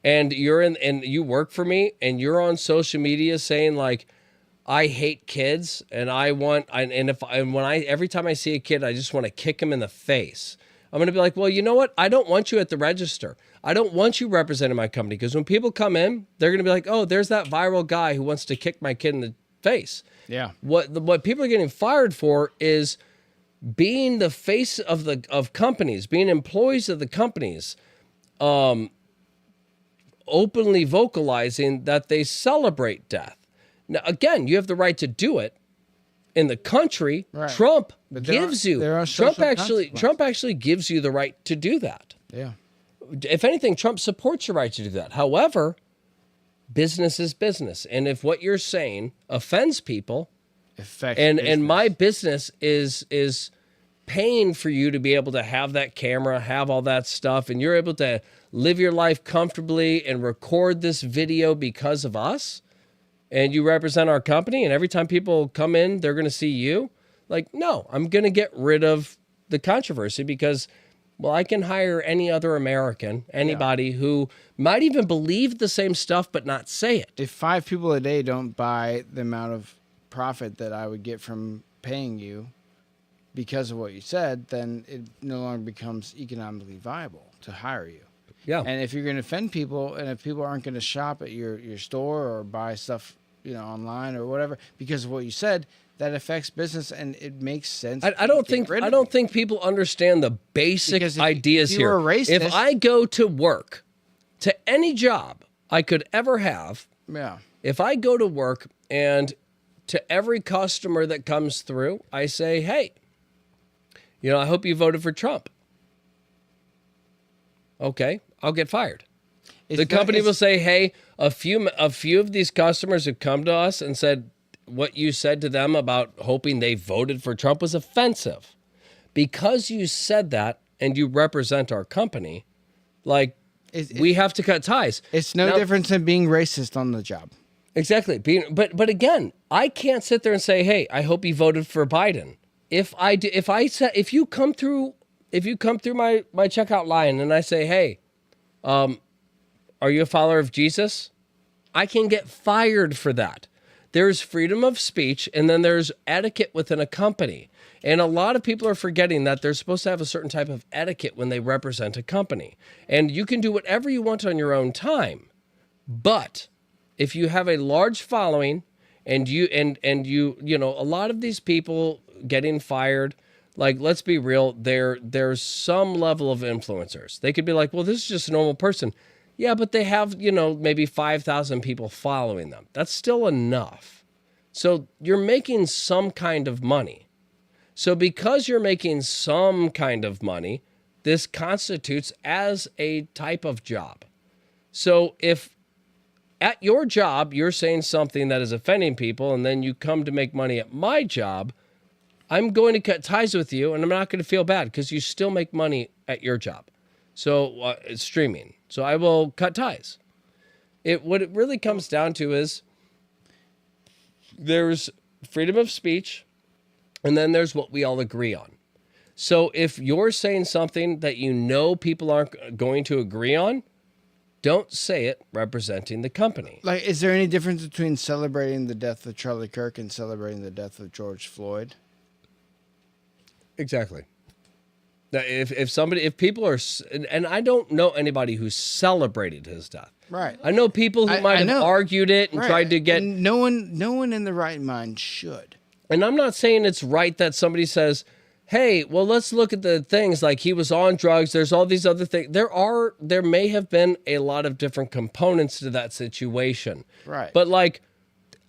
[SPEAKER 2] and and you work for me and you're on social media saying like, I hate kids and every time I see a kid, I just want to kick him in the face. I'm going to be like, well, you know what? I don't want you at the register. I don't want you representing my company because when people come in, they're going to be like, oh, there's that viral guy who wants to kick my kid in the face.
[SPEAKER 3] Yeah.
[SPEAKER 2] What people are getting fired for is being the face of companies, being employees of the companies, openly vocalizing that they celebrate death. Now, again, you have the right to do it. In the country,
[SPEAKER 3] right.
[SPEAKER 2] Trump
[SPEAKER 3] gives
[SPEAKER 2] Trump actually gives you the right to do that.
[SPEAKER 3] Yeah.
[SPEAKER 2] If anything, Trump supports your right to do that. However, business is business, and if what you're saying offends people, and my business is paying for you to be able to have that camera, have all that stuff, and you're able to live your life comfortably and record this video because of us, and you represent our company, and every time people come in, they're going to see you. Like, no, I'm going to get rid of the controversy because, well, I can hire any other American, anybody who might even believe the same stuff but not say it.
[SPEAKER 3] If 5 people a day don't buy the amount of profit that I would get from paying you because of what you said, then it no longer becomes economically viable to hire you.
[SPEAKER 2] Yeah.
[SPEAKER 3] And if you're going to offend people, and if people aren't going to shop at your store or buy stuff, online or whatever, because of what you said, that affects business, and it makes sense.
[SPEAKER 2] I don't think people understand the basic ideas here.
[SPEAKER 3] You're a racist,
[SPEAKER 2] if I go to work, to any job I could ever have, if I go to work and to every customer that comes through, I say, hey, I hope you voted for Trump. Okay, I'll get fired. The company will say, hey, a few of these customers have come to us and said what you said to them about hoping they voted for Trump was offensive. Because you said that and you represent our company, we have to cut ties.
[SPEAKER 3] It's no difference than being racist on the job.
[SPEAKER 2] Exactly. But again, I can't sit there and say, hey, I hope you voted for Biden. If you come through my checkout line and I say, hey, are you a follower of Jesus? I can get fired for that. There's freedom of speech, and then there's etiquette within a company. And a lot of people are forgetting that they're supposed to have a certain type of etiquette when they represent a company. And you can do whatever you want on your own time. But if you have a large following and you a lot of these people getting fired, like, let's be real, there's some level of influencers. They could be like, well, this is just a normal person. Yeah, but they have, maybe 5,000 people following them. That's still enough. So you're making some kind of money. So because you're making some kind of money, this constitutes as a type of job. So if at your job, you're saying something that is offending people, and then you come to make money at my job, I'm going to cut ties with you, and I'm not going to feel bad because you still make money at your job. So it's streaming. So I will cut ties. What it really comes down to is there's freedom of speech, and then there's what we all agree on. So if you're saying something that people aren't going to agree on, don't say it representing the company.
[SPEAKER 3] Like, is there any difference between celebrating the death of Charlie Kirk and celebrating the death of George Floyd?
[SPEAKER 2] Exactly. Now, if people are, and I don't know anybody who celebrated his death.
[SPEAKER 3] Right.
[SPEAKER 2] I know people who might have argued it and tried to get.
[SPEAKER 3] And no one in the right mind should.
[SPEAKER 2] And I'm not saying it's right that somebody says, hey, well, let's look at the things like he was on drugs. There's all these other things. There may have been a lot of different components to that situation.
[SPEAKER 3] Right.
[SPEAKER 2] But like,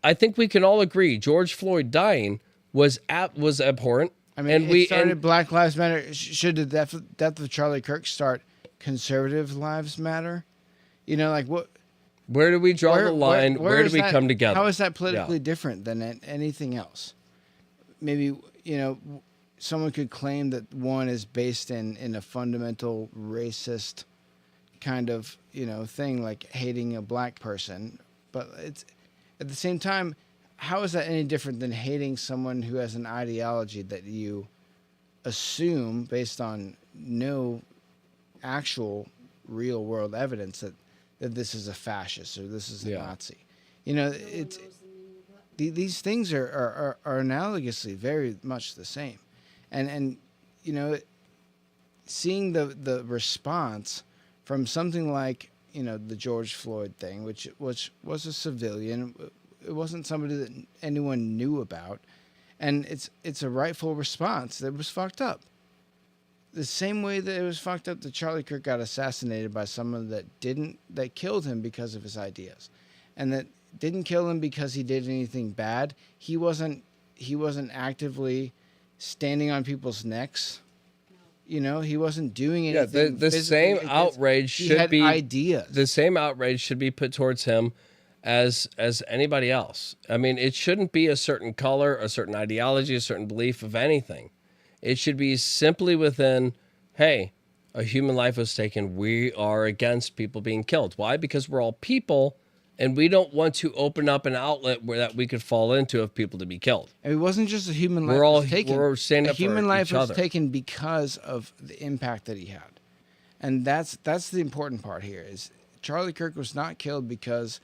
[SPEAKER 2] I think we can all agree George Floyd dying was abhorrent.
[SPEAKER 3] I mean, it started Black Lives Matter. Should the death of Charlie Kirk start Conservative Lives Matter? You know, like what?
[SPEAKER 2] Where do we draw the line? Where do we come together?
[SPEAKER 3] How is that politically different than anything else? Maybe, you know, someone could claim that one is based in a fundamental racist kind of, you know, thing, like hating a black person. But it's at the same time, how is that any different than hating someone who has an ideology that you assume based on no actual real world evidence that this is a fascist or this is a Nazi? You know, these things are analogously very much the same. And you know, seeing the response from something like, you know, the George Floyd thing, which was a civilian, it wasn't somebody that anyone knew about, and it's a rightful response that was fucked up. The same way that it was fucked up that Charlie Kirk got assassinated by someone that killed him because of his ideas, and that didn't kill him because he did anything bad. He wasn't actively standing on people's necks. You know, he wasn't doing anything.
[SPEAKER 2] The same outrage should be
[SPEAKER 3] ideas.
[SPEAKER 2] The same outrage should be put towards him as anybody else. I mean, it shouldn't be a certain color, a certain ideology, a certain belief of anything. It should be simply within, hey, a human life was taken. We are against people being killed. Why? Because we're all people, and we don't want to open up an outlet where that we could fall into of people to be killed.
[SPEAKER 3] And it wasn't just a human life was taken.
[SPEAKER 2] We're standing up for each other.
[SPEAKER 3] A human life was taken because of the impact that he had. And that's the important part here is Charlie Kirk was not killed because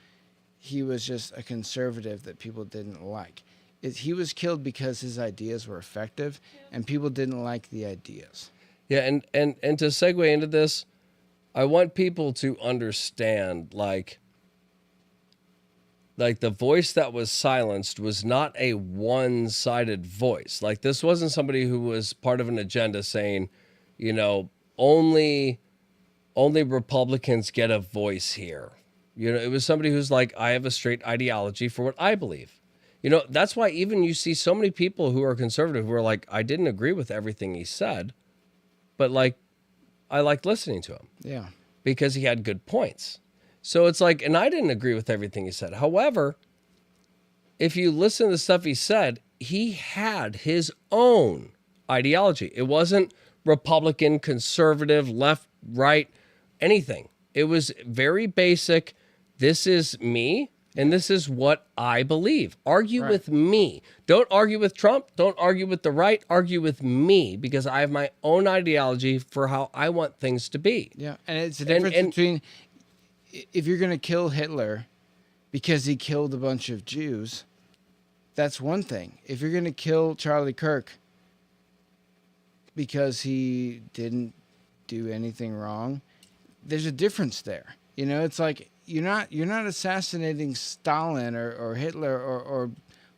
[SPEAKER 3] he was just a conservative that people didn't like. He was killed because his ideas were effective and people didn't like the ideas.
[SPEAKER 2] Yeah, and to segue into this, I want people to understand, like the voice that was silenced was not a one-sided voice. Like, this wasn't somebody who was part of an agenda saying, you know, only Republicans get a voice here. You know, it was somebody who's like, I have a straight ideology for what I believe. You know, that's why even you see so many people who are conservative who are like, I didn't agree with everything he said, but like, I liked listening to him.
[SPEAKER 3] Yeah.
[SPEAKER 2] Because he had good points. So it's like, and I didn't agree with everything he said. However, if you listen to the stuff he said, he had his own ideology. It wasn't Republican, conservative, left, right, anything. It was very basic. This is me, and this is what I believe. Argue with me. Don't argue with Trump. Don't argue with the right. Argue with me, because I have my own ideology for how I want things to be.
[SPEAKER 3] Yeah, and it's the difference between if you're going to kill Hitler because he killed a bunch of Jews, that's one thing. If you're going to kill Charlie Kirk because he didn't do anything wrong, there's a difference there. You know, it's like you're not assassinating Stalin or Hitler or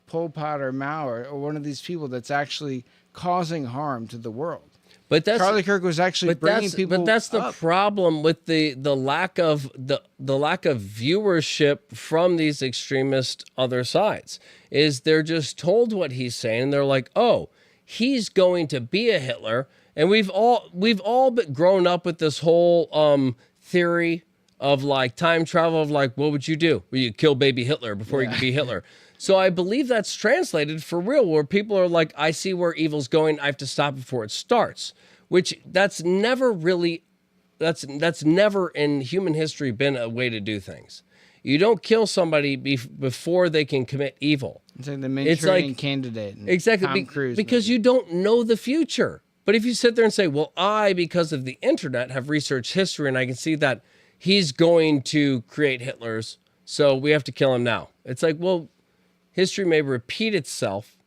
[SPEAKER 3] Pol Pot or Mao or one of these people that's actually causing harm to the world.
[SPEAKER 2] But that's,
[SPEAKER 3] Charlie Kirk was actually bringing people.
[SPEAKER 2] But that's the
[SPEAKER 3] up.
[SPEAKER 2] problem with the lack of the lack of viewership from these extremist other sides. Is they're just told what he's saying, and they're like, oh, he's going to be a Hitler, and we've all been grown up with this whole theory of like time travel of like, what would you do? Well, you kill baby Hitler before you could be Hitler. So I believe that's translated for real, where people are like, I see where evil's going. I have to stop before it starts, which that's never in human history been a way to do things. You don't kill somebody before they can commit evil.
[SPEAKER 3] It's like the Manchurian Candidate.
[SPEAKER 2] Exactly.
[SPEAKER 3] Tom Cruise
[SPEAKER 2] because you don't know the future. But if you sit there and say, well, because of the internet, have researched history and I can see that he's going to create Hitlers, so we have to kill him now. It's like, well, history may repeat itself,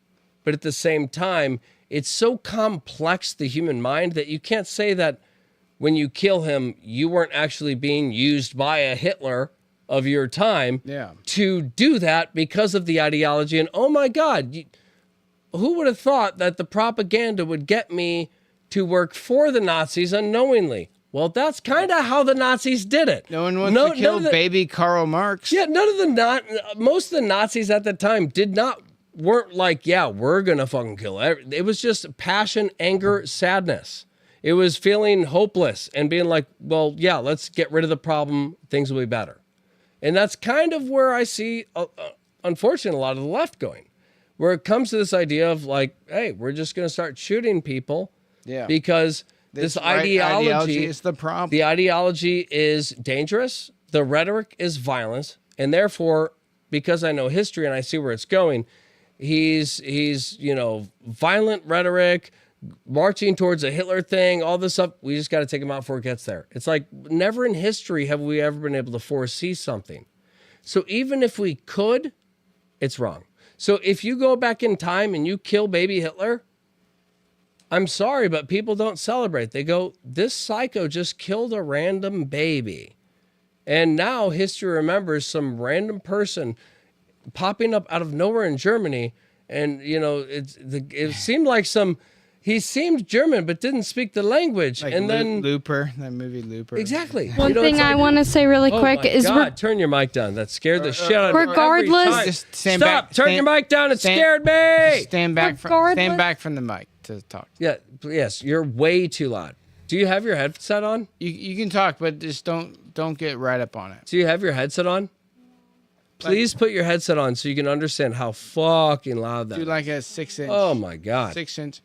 [SPEAKER 2] but at the same time, it's so complex, the human mind, that you can't say that when you kill him, you weren't actually being used by a Hitler of your time to do that because of the ideology. And oh my God, who would have thought that the propaganda would get me to work for the Nazis unknowingly? Well, that's kind of how the Nazis did it.
[SPEAKER 3] No one wants to kill baby Karl Marx.
[SPEAKER 2] Yeah, most of the Nazis at the time weren't like, yeah, we're gonna fucking kill everyone. It was just passion, anger, sadness. It was feeling hopeless and being like, well, yeah, let's get rid of the problem. Things will be better. And that's kind of where I see, unfortunately, a lot of the left going, where it comes to this idea of like, hey, we're just gonna start shooting people, because this ideology
[SPEAKER 3] is the problem.
[SPEAKER 2] The ideology is dangerous. The rhetoric is violence, and therefore, because I know history and I see where it's going, he's violent rhetoric, marching towards a Hitler thing, all this stuff. We just got to take him out before it gets there. It's like never in history have we ever been able to foresee something. So even if we could, it's wrong. So if you go back in time and you kill baby Hitler, I'm sorry, but people don't celebrate. They go, this psycho just killed a random baby. And now history remembers some random person popping up out of nowhere in Germany. And, it seemed like he seemed German, but didn't speak the language.
[SPEAKER 3] Like
[SPEAKER 2] and then
[SPEAKER 3] Looper, that movie Looper.
[SPEAKER 2] Exactly.
[SPEAKER 7] One thing I want to say really quick is
[SPEAKER 2] God, turn your mic down. That scared the shit out of me.
[SPEAKER 7] Regardless,
[SPEAKER 3] Just stand
[SPEAKER 2] Stop,
[SPEAKER 3] back.
[SPEAKER 2] turn your mic down. It scared me.
[SPEAKER 3] Stand back from the mic to talk.
[SPEAKER 2] Yeah, yes, you're way too loud. Do you have your headset on?
[SPEAKER 3] You can talk, but just don't get right up on it.
[SPEAKER 2] Do you have your headset on? Please put your headset on so you can understand how fucking loud that
[SPEAKER 3] Do
[SPEAKER 2] is.
[SPEAKER 3] like a 6-inch.
[SPEAKER 2] Oh my God.
[SPEAKER 3] 6-inch.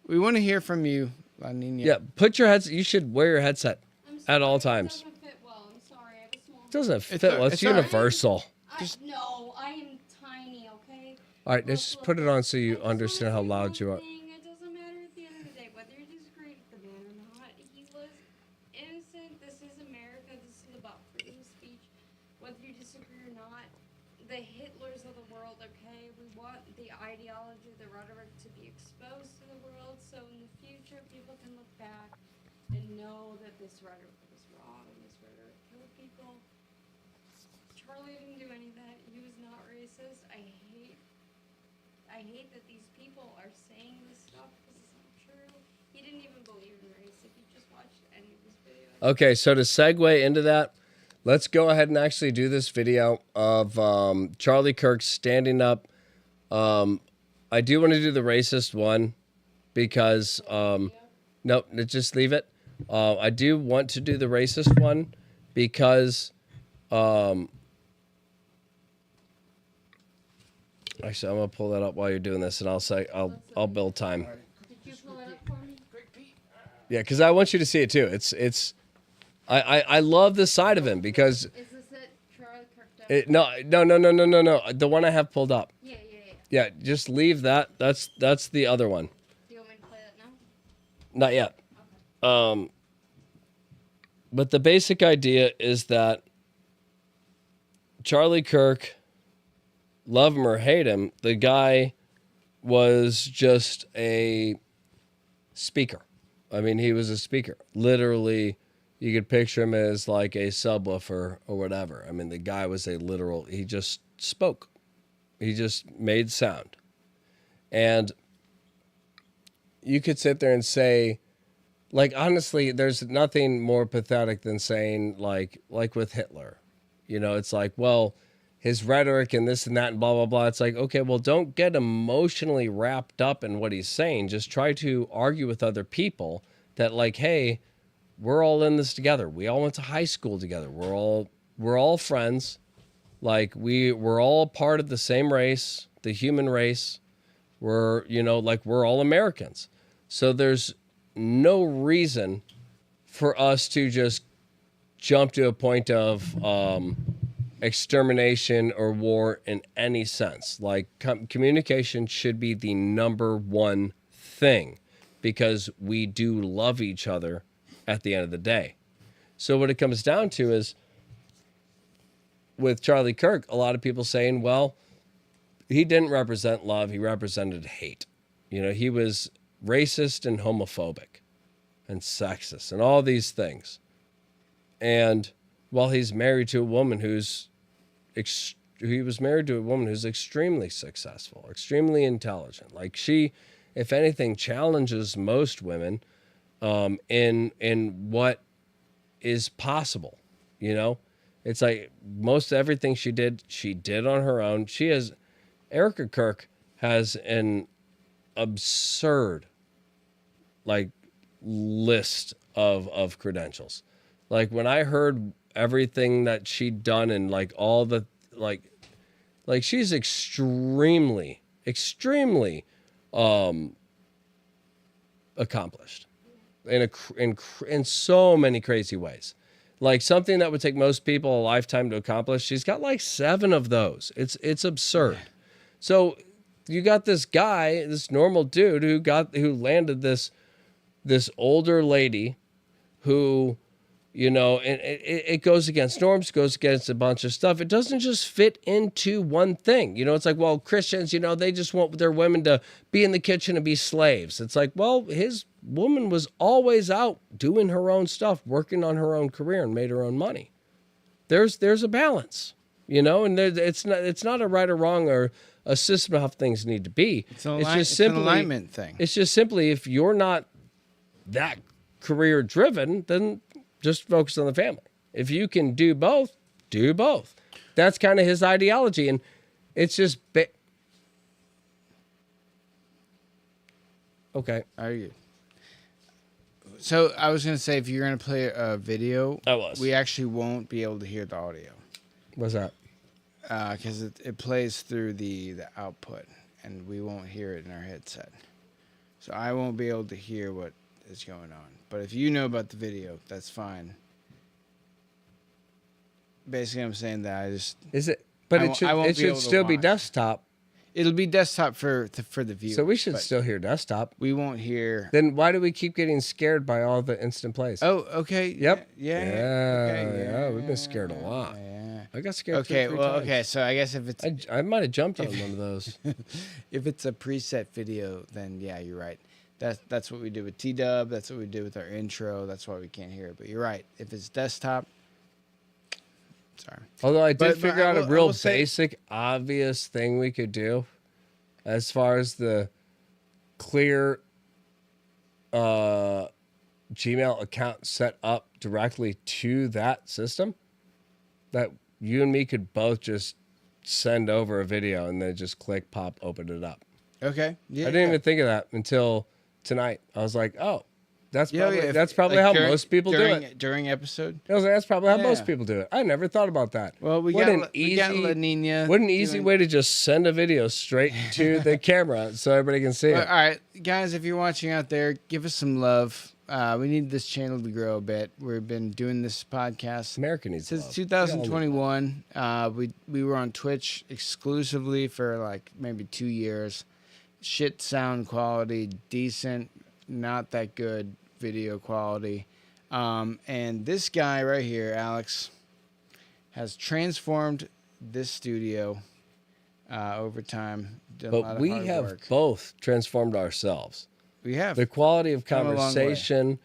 [SPEAKER 3] We want to hear from you, La Nina.
[SPEAKER 2] Yeah, put your headset. You should wear your headset at all times.
[SPEAKER 4] It doesn't fit well. I'm sorry. I have a small.
[SPEAKER 2] It doesn't fit well. It's
[SPEAKER 3] it's all right.
[SPEAKER 2] universal.
[SPEAKER 4] No, I am tiny. Okay.
[SPEAKER 2] All right, let's just put it on so you understand how loud you are.
[SPEAKER 4] It doesn't matter at the end of the day whether you disagree with the man or not. He was innocent. This is America. This is about freedom of speech. Whether you disagree or not, the Hitlers of the world. Okay, we want the ideology, the rhetoric to be exposed to the world, so in the future people can look back and know that this rhetoric was wrong and this rhetoric killed people. Charlie didn't do any of that. He was not racist. I hate that these people are saying this stuff because it's not true. He didn't even believe in race if you just watched any of his videos.
[SPEAKER 2] Okay, so to segue into that, let's go ahead and actually do this video of Charlie Kirk standing up. I do want to do the racist one because, no, just leave it. I do want to do the racist one because, actually, I'm gonna pull that up while you're doing this, and I'll build time.
[SPEAKER 4] Did you pull it up for me?
[SPEAKER 2] Yeah, because I want you to see it too. I love this side of him because
[SPEAKER 4] Is this it? Charlie Kirk
[SPEAKER 2] no. The one I have pulled up.
[SPEAKER 4] Yeah.
[SPEAKER 2] Yeah, just leave that. That's the other one.
[SPEAKER 4] Do you want me to play that now?
[SPEAKER 2] Not yet.
[SPEAKER 4] Okay.
[SPEAKER 2] But the basic idea is that Charlie Kirk, love him or hate him, the guy was just a speaker. I mean, he was a speaker. Literally, you could picture him as like a subwoofer or whatever. I mean, the guy was he just spoke. He just made sound. And you could sit there and say, like, honestly, there's nothing more pathetic than saying, like with Hitler. It's like, well, his rhetoric and this and that and blah, blah, blah. It's like, okay, well, don't get emotionally wrapped up in what he's saying. Just try to argue with other people that, like, hey, we're all in this together. We all went to high school together. We're all friends. Like, we're all part of the same race, the human race. We're all Americans. So there's no reason for us to just jump to a point of extermination or war in any sense. Like, communication should be the number one thing because we do love each other at the end of the day. So what it comes down to is, with Charlie Kirk, a lot of people saying, well, he didn't represent love, he represented hate. He was racist and homophobic and sexist and all these things. And while he's married to a woman who's he was married to a woman who's extremely successful, extremely intelligent. Like she, if anything, challenges most women in what is possible. You know, it's like most everything she did on her own. Erica Kirk has an absurd like list of credentials. Like when I heard everything that she'd done and like all the like she's extremely accomplished in so many crazy ways. Like something that would take most people a lifetime to accomplish, she's got like 7 of those. It's absurd. So you got this guy, this normal dude who landed this older lady who, you know, and it goes against norms, goes against a bunch of stuff. It doesn't just fit into one thing. You know, it's like, well, Christians, you know, they just want their women to be in the kitchen and be slaves. It's like, well, his woman was always out doing her own stuff, working on her own career and made her own money. There's a balance, you know, and it's not a right or wrong or a system of how things need to be.
[SPEAKER 3] It's an alignment thing.
[SPEAKER 2] It's just simply if you're not that career driven, then just focus on the family. If you can do both, do both. That's kind of his ideology, and it's just okay.
[SPEAKER 3] Are you? So I was gonna say, if you're gonna play a video, we actually won't be able to hear the audio.
[SPEAKER 2] What's that?
[SPEAKER 3] Because it plays through the output, and we won't hear it in our headset. So I won't be able to hear what is going on. But if you know about the video, that's fine. Basically, I'm saying that
[SPEAKER 2] it should still be desktop.
[SPEAKER 3] It'll be desktop for the viewer.
[SPEAKER 2] So we should still hear desktop.
[SPEAKER 3] We won't hear.
[SPEAKER 2] Then why do we keep getting scared by all the instant plays?
[SPEAKER 3] Oh, okay.
[SPEAKER 2] Yep.
[SPEAKER 3] Yeah.
[SPEAKER 2] We've been scared a lot.
[SPEAKER 3] Yeah.
[SPEAKER 2] I got scared.
[SPEAKER 3] Okay.
[SPEAKER 2] 3
[SPEAKER 3] Well.
[SPEAKER 2] times.
[SPEAKER 3] Okay. So I guess if it's
[SPEAKER 2] I might have jumped on one of those.
[SPEAKER 3] if it's a preset video, then yeah, you're right. That's what we did with T-Dub. That's what we did with our intro. That's why we can't hear it. But you're right. If it's desktop, sorry.
[SPEAKER 2] Although I did figure out a real
[SPEAKER 3] say,
[SPEAKER 2] basic, obvious thing we could do as far as the clear Gmail account set up directly to that system, that you and me could both just send over a video and then just click, pop, open it up.
[SPEAKER 3] Okay. Yeah.
[SPEAKER 2] I didn't even think of that until tonight. I was like, oh, that's probably
[SPEAKER 3] like
[SPEAKER 2] how most people do it.
[SPEAKER 3] During episode?
[SPEAKER 2] I was like, that's probably how most people do it. I never thought about that.
[SPEAKER 3] Well, we got La Nina.
[SPEAKER 2] What an easy way to just send a video straight to the camera so everybody can see it.
[SPEAKER 3] All right, guys, if you're watching out there, give us some love. We need this channel to grow a bit. We've been doing this podcast
[SPEAKER 2] America needs
[SPEAKER 3] since
[SPEAKER 2] love.
[SPEAKER 3] 2021. We were on Twitch exclusively for like maybe 2 years. Shit sound quality, decent, not that good video quality. And this guy right here, Alex, has transformed this studio over time.
[SPEAKER 2] But we have both transformed ourselves.
[SPEAKER 3] We have.
[SPEAKER 2] The quality of conversation,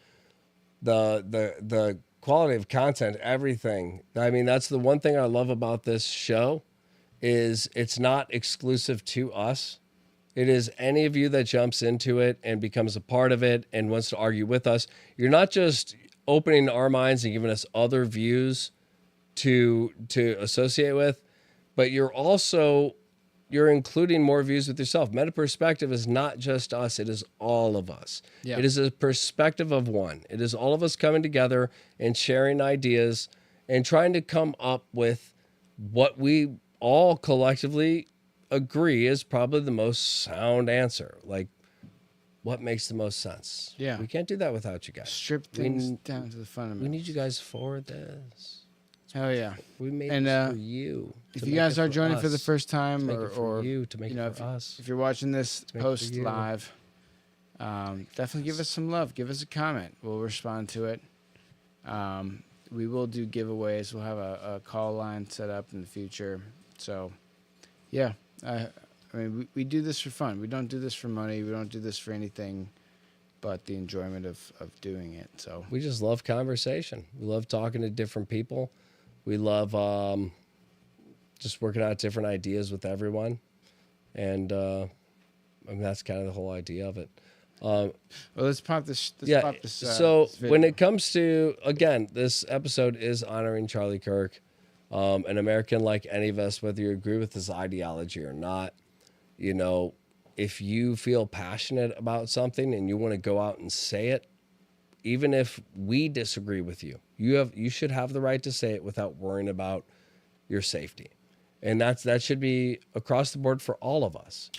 [SPEAKER 2] the quality of content, everything. I mean, that's the one thing I love about this show is it's not exclusive to us. It is any of you that jumps into it and becomes a part of it and wants to argue with us. You're not just opening our minds and giving us other views to associate with, but you're including more views with yourself. Meta perspective is not just us. It is all of us. Yeah. It is a perspective of one. It is all of us coming together and sharing ideas and trying to come up with what we all collectively agree is probably the most sound answer. Like, what makes the most sense?
[SPEAKER 3] Yeah.
[SPEAKER 2] We can't do that without you guys.
[SPEAKER 3] Strip things down to the fundamentals.
[SPEAKER 2] We need you guys for this.
[SPEAKER 3] Hell yeah.
[SPEAKER 2] We made this for you.
[SPEAKER 3] If you guys are joining for the first time or
[SPEAKER 2] you to make it for us.
[SPEAKER 3] If you're watching this post live, definitely give us some love. Give us a comment. We'll respond to it. We will do giveaways. We'll have a call line set up in the future. So, yeah. I mean, we do this for fun. We don't do this for money. We don't do this for anything but the enjoyment of doing it. So
[SPEAKER 2] we just love conversation. We love talking to different people. We love just working out different ideas with everyone. And I mean, that's kind of the whole idea of it.
[SPEAKER 3] Well, let's pop this.
[SPEAKER 2] So
[SPEAKER 3] this video.
[SPEAKER 2] when it comes to, again, this episode is honoring Charlie Kirk, an American like any of us, whether you agree with his ideology or not. You know, if you feel passionate about something and you want to go out and say it, even if we disagree with you, you should have the right to say it without worrying about your safety. And that should be across the board for all of us.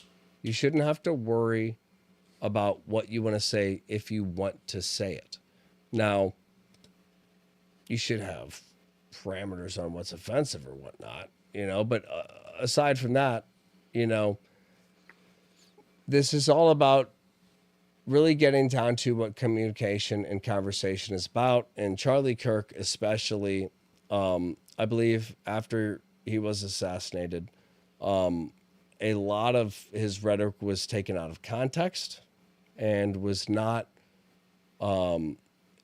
[SPEAKER 2] You shouldn't have to worry about what you want to say if you want to say it. Now, you should have parameters on what's offensive or whatnot, you know, but aside from that, you know, this is all about really getting down to what communication and conversation is about. And Charlie Kirk, especially, I believe after he was assassinated, a lot of his rhetoric was taken out of context and was not,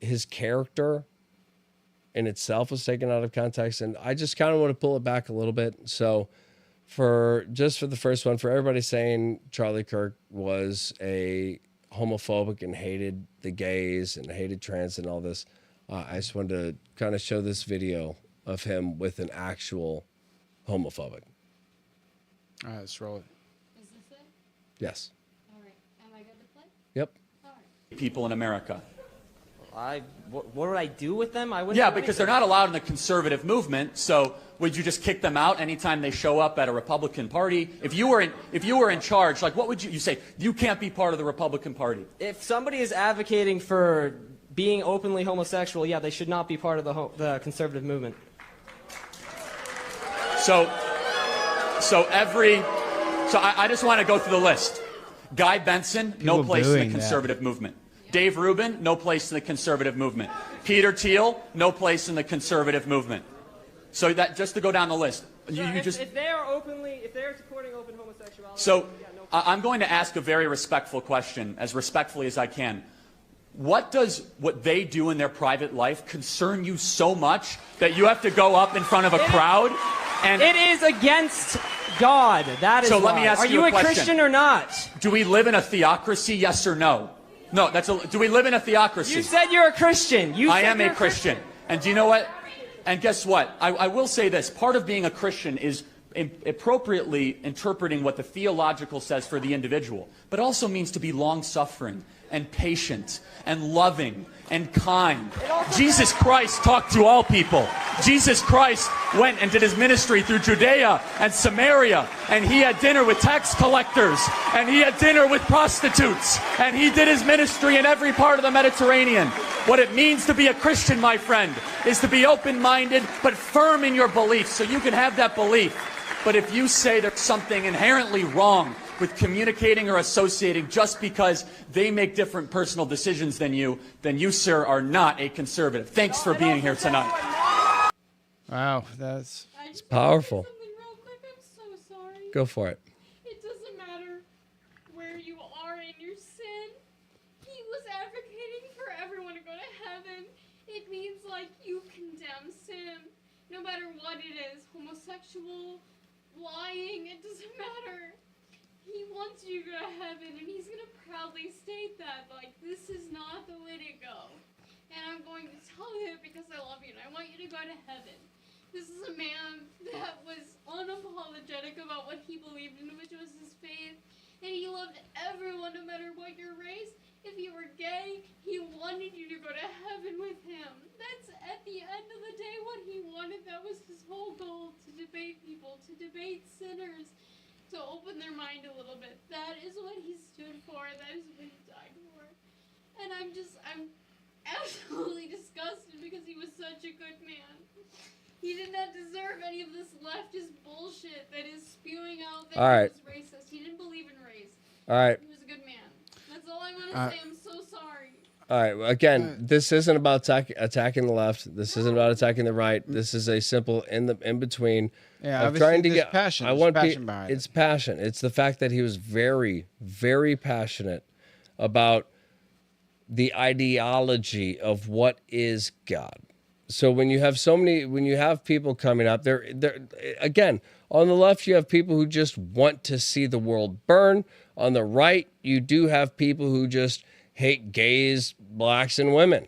[SPEAKER 2] his character in itself was taken out of context. And I just kind of want to pull it back a little bit. So for the first one, for everybody saying Charlie Kirk was a homophobic and hated the gays and hated trans and all this, I just wanted to kind of show this video of him with an actual homophobic.
[SPEAKER 3] All right, let's roll it.
[SPEAKER 4] Is this it?
[SPEAKER 2] Yes.
[SPEAKER 4] All right. Am I good to play?
[SPEAKER 2] Yep.
[SPEAKER 4] All right.
[SPEAKER 5] People in America.
[SPEAKER 8] What would I do with them? I wouldn't.
[SPEAKER 5] Yeah,
[SPEAKER 8] do
[SPEAKER 5] because they're
[SPEAKER 8] anything.
[SPEAKER 5] not allowed in the conservative movement. So would you just kick them out anytime they show up at a Republican Party? If you were in charge, like what would you say? You can't be part of the Republican Party.
[SPEAKER 8] If somebody is advocating for being openly homosexual, yeah, they should not be part of the conservative movement.
[SPEAKER 5] So I just want to go through the list. Guy Benson, no
[SPEAKER 3] People
[SPEAKER 5] place in the
[SPEAKER 3] doing that.
[SPEAKER 5] conservative movement. Dave Rubin, no place in the conservative movement. Peter Thiel, no place in the conservative movement. So that just to go down the list.
[SPEAKER 8] If they are supporting open homosexuality.
[SPEAKER 5] So
[SPEAKER 8] yeah, no.
[SPEAKER 5] I'm going to ask a very respectful question, as respectfully as I can. What does what they do in their private life concern you so much that you have to go up in front of a crowd? And
[SPEAKER 8] It is against God. That is
[SPEAKER 5] So let me
[SPEAKER 8] why.
[SPEAKER 5] ask
[SPEAKER 8] Are
[SPEAKER 5] you
[SPEAKER 8] you
[SPEAKER 5] a
[SPEAKER 8] a
[SPEAKER 5] question.
[SPEAKER 8] Christian or not?
[SPEAKER 5] do we live in a theocracy? Yes or no? No. Do we live in a theocracy?
[SPEAKER 8] You said you're a Christian.
[SPEAKER 5] I am a Christian. And do you know what? And guess what? I will say this. Part of being a Christian is appropriately interpreting what the theological says for the individual, but also means to be long-suffering and patient and loving and kind. Jesus Christ talked to all people. Jesus Christ went and did his ministry through Judea and Samaria, and he had dinner with tax collectors, and he had dinner with prostitutes, and he did his ministry in every part of the Mediterranean. What it means to be a Christian, my friend, is to be open-minded but firm in your beliefs, so you can have that belief. But if you say there's something inherently wrong with communicating or associating just because they make different personal decisions than you, sir, are not a conservative. Thanks for being here tonight.
[SPEAKER 3] Wow, that's
[SPEAKER 4] I just
[SPEAKER 2] powerful.
[SPEAKER 4] wanna say something real quick. I'm so sorry.
[SPEAKER 2] Go for it.
[SPEAKER 4] It doesn't matter where you are in your sin. He was advocating for everyone to go to heaven. It means like you condemn sin, no matter what it is, homosexual, lying, it doesn't matter. He wants you to go to heaven, and he's going to proudly state that, like, this is not the way to go. And I'm going to tell you it because I love you, and I want you to go to heaven. This is a man that was unapologetic about what he believed in, which was his faith. And he loved everyone, no matter what your race. If you were gay, he wanted you to go to heaven with him. That's, at the end of the day, what he wanted. That was his whole goal, to debate people, to debate sinners, to open their mind a little bit. That is what he stood for. That is what he died for. And I'm absolutely disgusted because he was such a good man. He did not deserve any of this leftist bullshit that is spewing out that
[SPEAKER 2] All right.
[SPEAKER 4] he was racist. He didn't believe in race.
[SPEAKER 2] All right.
[SPEAKER 4] He was a good man. That's all I want to say. I'm so sorry.
[SPEAKER 2] All right. Well, again, this isn't about attacking the left. This isn't about attacking the right. This is a simple in between.
[SPEAKER 3] Yeah,
[SPEAKER 2] of
[SPEAKER 3] obviously
[SPEAKER 2] trying to
[SPEAKER 3] there's
[SPEAKER 2] get
[SPEAKER 3] passion.
[SPEAKER 2] I
[SPEAKER 3] There's
[SPEAKER 2] want
[SPEAKER 3] passion behind
[SPEAKER 2] it's
[SPEAKER 3] it.
[SPEAKER 2] passion. It's the fact that he was very, very passionate about the ideology of what is God. So when you have people coming up, they're again, On the left, you have people who just want to see the world burn. On the right, you do have people who just hate gays, blacks, and women.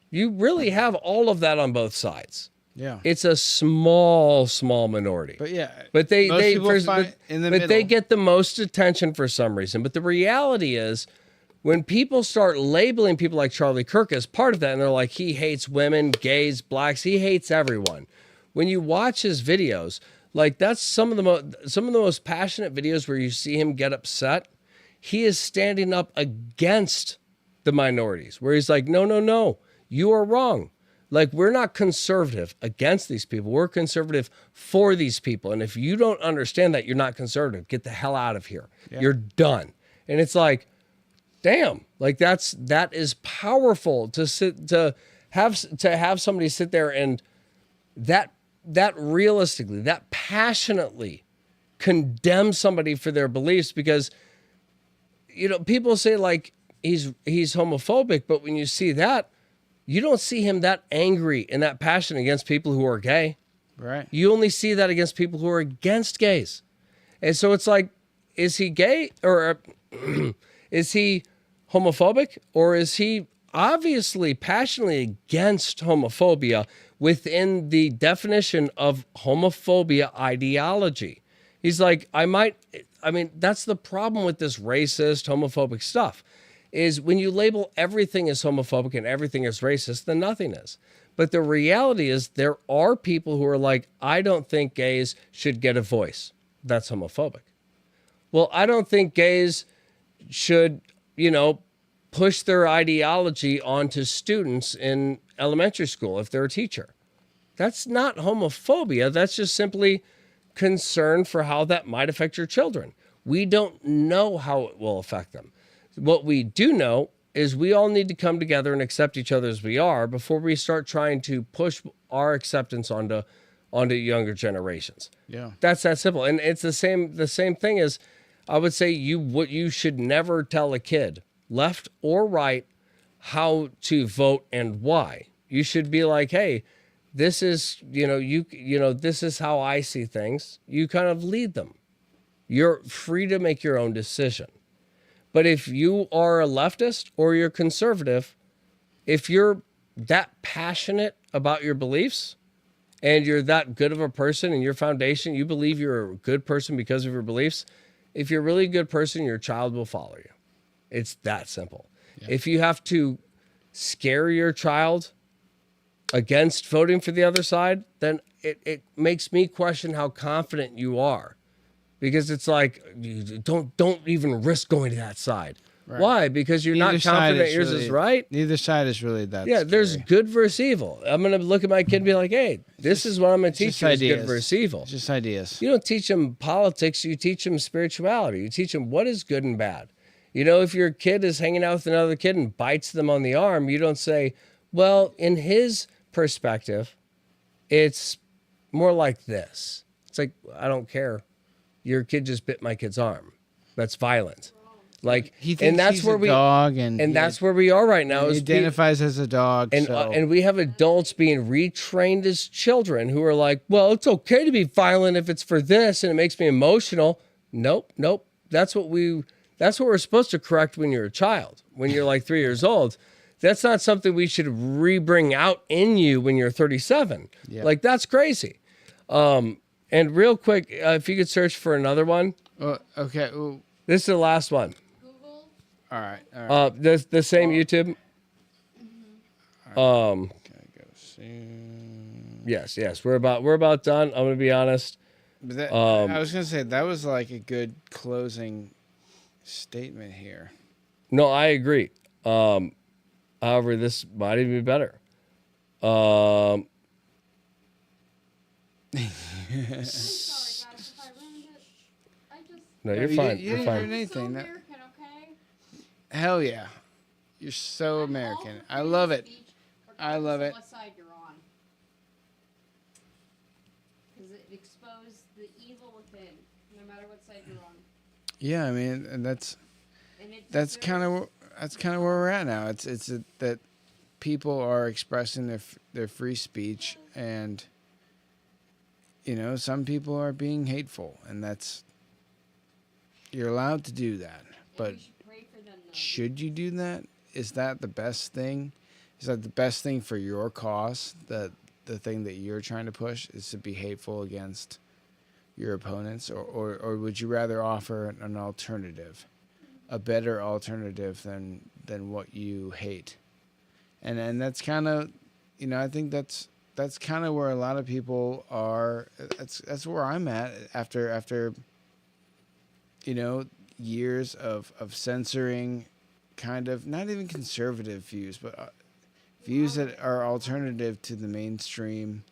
[SPEAKER 2] You really have all of that on both sides.
[SPEAKER 3] Yeah.
[SPEAKER 2] It's a small minority.
[SPEAKER 3] But yeah.
[SPEAKER 2] But they
[SPEAKER 3] middle.
[SPEAKER 2] get the most attention for some reason. But the reality is, when people start labeling people like Charlie Kirk as part of that, and they're like, he hates women, gays, blacks, he hates everyone. When you watch his videos, like that's some of the most passionate videos where you see him get upset. He is standing up against the minorities, where he's like, no, you are wrong. Like, we're not conservative against these people. We're conservative for these people. And if you don't understand that, you're not conservative. Get the hell out of here. Yeah. You're done. And it's like, damn, like that is powerful to have somebody sit there and that realistically, that passionately condemn somebody for their beliefs, because people say like he's homophobic, but when you see that, you don't see him that angry and that passionate against people who are gay.
[SPEAKER 3] Right.
[SPEAKER 2] You only see that against people who are against gays. And so it's like, is he gay, or is he homophobic, or is he obviously passionately against homophobia within the definition of homophobia ideology? He's like, that's the problem with this racist, homophobic stuff, is when you label everything as homophobic and everything as racist, then nothing is. But the reality is there are people who are like, I don't think gays should get a voice. That's homophobic. Well, I don't think gays should, push their ideology onto students in elementary school if they're a teacher. That's not homophobia. That's just simply concern for how that might affect your children. We don't know how it will affect them. What we do know is we all need to come together and accept each other as we are before we start trying to push our acceptance onto younger generations.
[SPEAKER 3] Yeah.
[SPEAKER 2] That's that simple. And it's the same thing as, I would say, you should never tell a kid, left or right, how to vote and why. You should be like, hey, this is, this is how I see things. You kind of lead them. You're free to make your own decision. But if you are a leftist or you're conservative, if you're that passionate about your beliefs and you're that good of a person in your foundation, you believe you're a good person because of your beliefs, if you're a really good person, your child will follow you. It's that simple. Yeah. If you have to scare your child against voting for the other side, then it makes me question how confident you are. Because it's like, don't even risk going to that side. Right. Why? Because you're not confident yours is right?
[SPEAKER 3] Neither side is really that
[SPEAKER 2] Yeah,
[SPEAKER 3] scary.
[SPEAKER 2] There's good versus evil. I'm going to look at my kid and be like, hey, this is what I'm going to teach you is good versus evil.
[SPEAKER 3] It's just ideas.
[SPEAKER 2] You don't teach them politics. You teach them spirituality. You teach them what is good and bad. If your kid is hanging out with another kid and bites them on the arm, you don't say, well, in his perspective, it's more like this. It's like, I don't care. Your kid just bit my kid's arm. That's violent. Like,
[SPEAKER 3] he thinks
[SPEAKER 2] and that's
[SPEAKER 3] he's
[SPEAKER 2] where
[SPEAKER 3] a dog, and
[SPEAKER 2] that's where we are right now.
[SPEAKER 3] He identifies as a dog,
[SPEAKER 2] and we have adults being retrained as children who are like, well, it's okay to be violent if it's for this and it makes me emotional. Nope. That's what we're supposed to correct when you're a child. When you're like 3 years old, that's not something we should re-bring out in you when you're 37. Yeah. Like, that's crazy. And real quick, if you could search for another one.
[SPEAKER 3] Okay. Ooh.
[SPEAKER 2] This is the last one.
[SPEAKER 4] Google.
[SPEAKER 3] All right.
[SPEAKER 2] The same YouTube.
[SPEAKER 3] Mm-hmm. Okay, go see.
[SPEAKER 2] Yes. We're about done. I'm gonna be honest.
[SPEAKER 3] But I was gonna say that was like a good closing statement here.
[SPEAKER 2] No, I agree. However, this might even be better.
[SPEAKER 4] Sorry, guys, if I ruined it. I just.
[SPEAKER 2] No, you're fine. You're
[SPEAKER 3] didn't
[SPEAKER 2] fine.
[SPEAKER 3] ruin anything.
[SPEAKER 4] So American, okay?
[SPEAKER 3] Hell yeah. You're so American. I love it. I love it.
[SPEAKER 4] What side you're on? Because it exposed the evil within, no matter what side you're on.
[SPEAKER 3] Yeah, I mean, and that's kind of where we're at now. It's that people are expressing their free speech, and some people are being hateful, and you're allowed to do that. But should you do that? Is that the best thing? Is that the best thing for your cause? The thing that you're trying to push is to be hateful against your opponents, or would you rather offer an alternative, a better alternative than what you hate? And that's kind of, I think that's kind of where a lot of people are. That's where I'm at after years of censoring, kind of not even conservative views, but views that are alternative to the mainstream.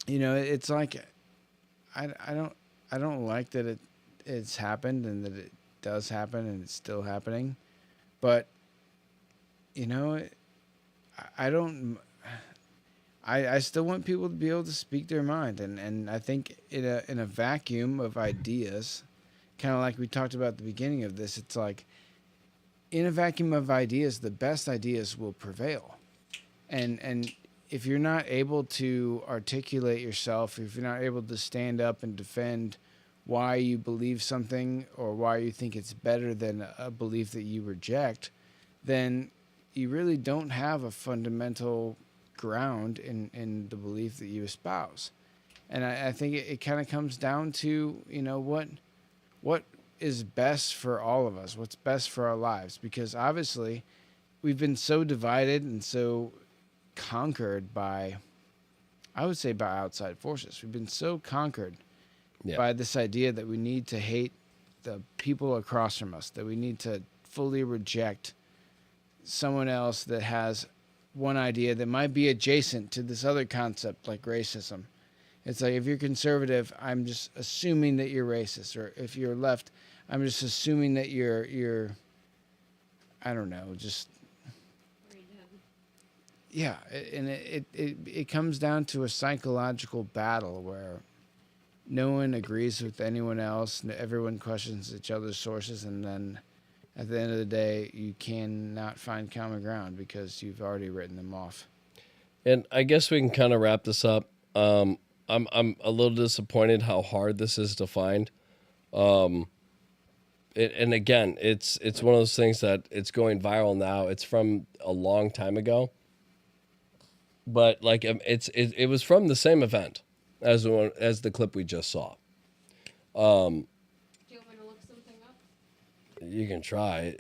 [SPEAKER 3] It's like I don't like that it's happened and that it does happen and it's still happening, but I still want people to be able to speak their mind, and I think in a vacuum of ideas, kind of like we talked about at the beginning of this, it's like in a vacuum of ideas, the best ideas will prevail, and if you're not able to articulate yourself, if you're not able to stand up and defend why you believe something or why you think it's better than a belief that you reject, then you really don't have a fundamental ground in the belief that you espouse. And I think it kind of comes down to, what is best for all of us, what's best for our lives. Because obviously we've been so divided and so conquered by, I would say, by outside forces. We've been so conquered by this idea that we need to hate the people across from us, that we need to fully reject someone else that has one idea that might be adjacent to this other concept, like racism. It's like, if you're conservative, I'm just assuming that you're racist, or if you're left, I'm just assuming that you're I don't know, just yeah. And it comes down to a psychological battle where no one agrees with anyone else, everyone questions each other's sources, and then at the end of the day, you cannot find common ground because you've already written them off.
[SPEAKER 2] And I guess we can kind of wrap this up. I'm a little disappointed how hard this is to find. And again, it's one of those things that it's going viral now. It's from a long time ago, but like it was from the same event as the clip we just saw.
[SPEAKER 4] Do you want me to look something up?
[SPEAKER 2] You can try.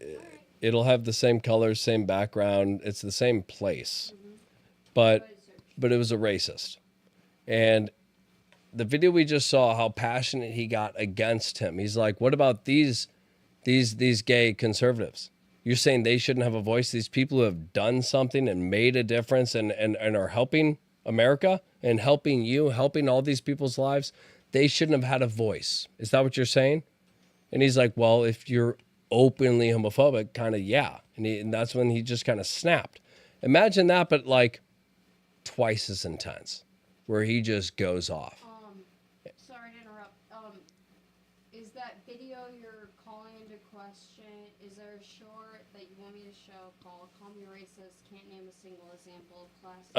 [SPEAKER 2] It'll have the same colors, same background. It's the same place, but it was a racist. And the video we just saw, how passionate he got against him. He's like, "What about these gay conservatives? You're saying they shouldn't have a voice? These people who have done something and made a difference and are helping America and helping you, helping all these people's lives, they shouldn't have had a voice. Is that what you're saying?" And he's like, "Well, if you're openly homophobic, kind of, yeah." And that's when he just kind of snapped. Imagine that, but like twice as intense, where he just goes off.
[SPEAKER 4] Sorry to interrupt. Is that video you're calling into question, is there a short that you want me to show called "Call Me Racist, Can't Name a Single Example of Class"?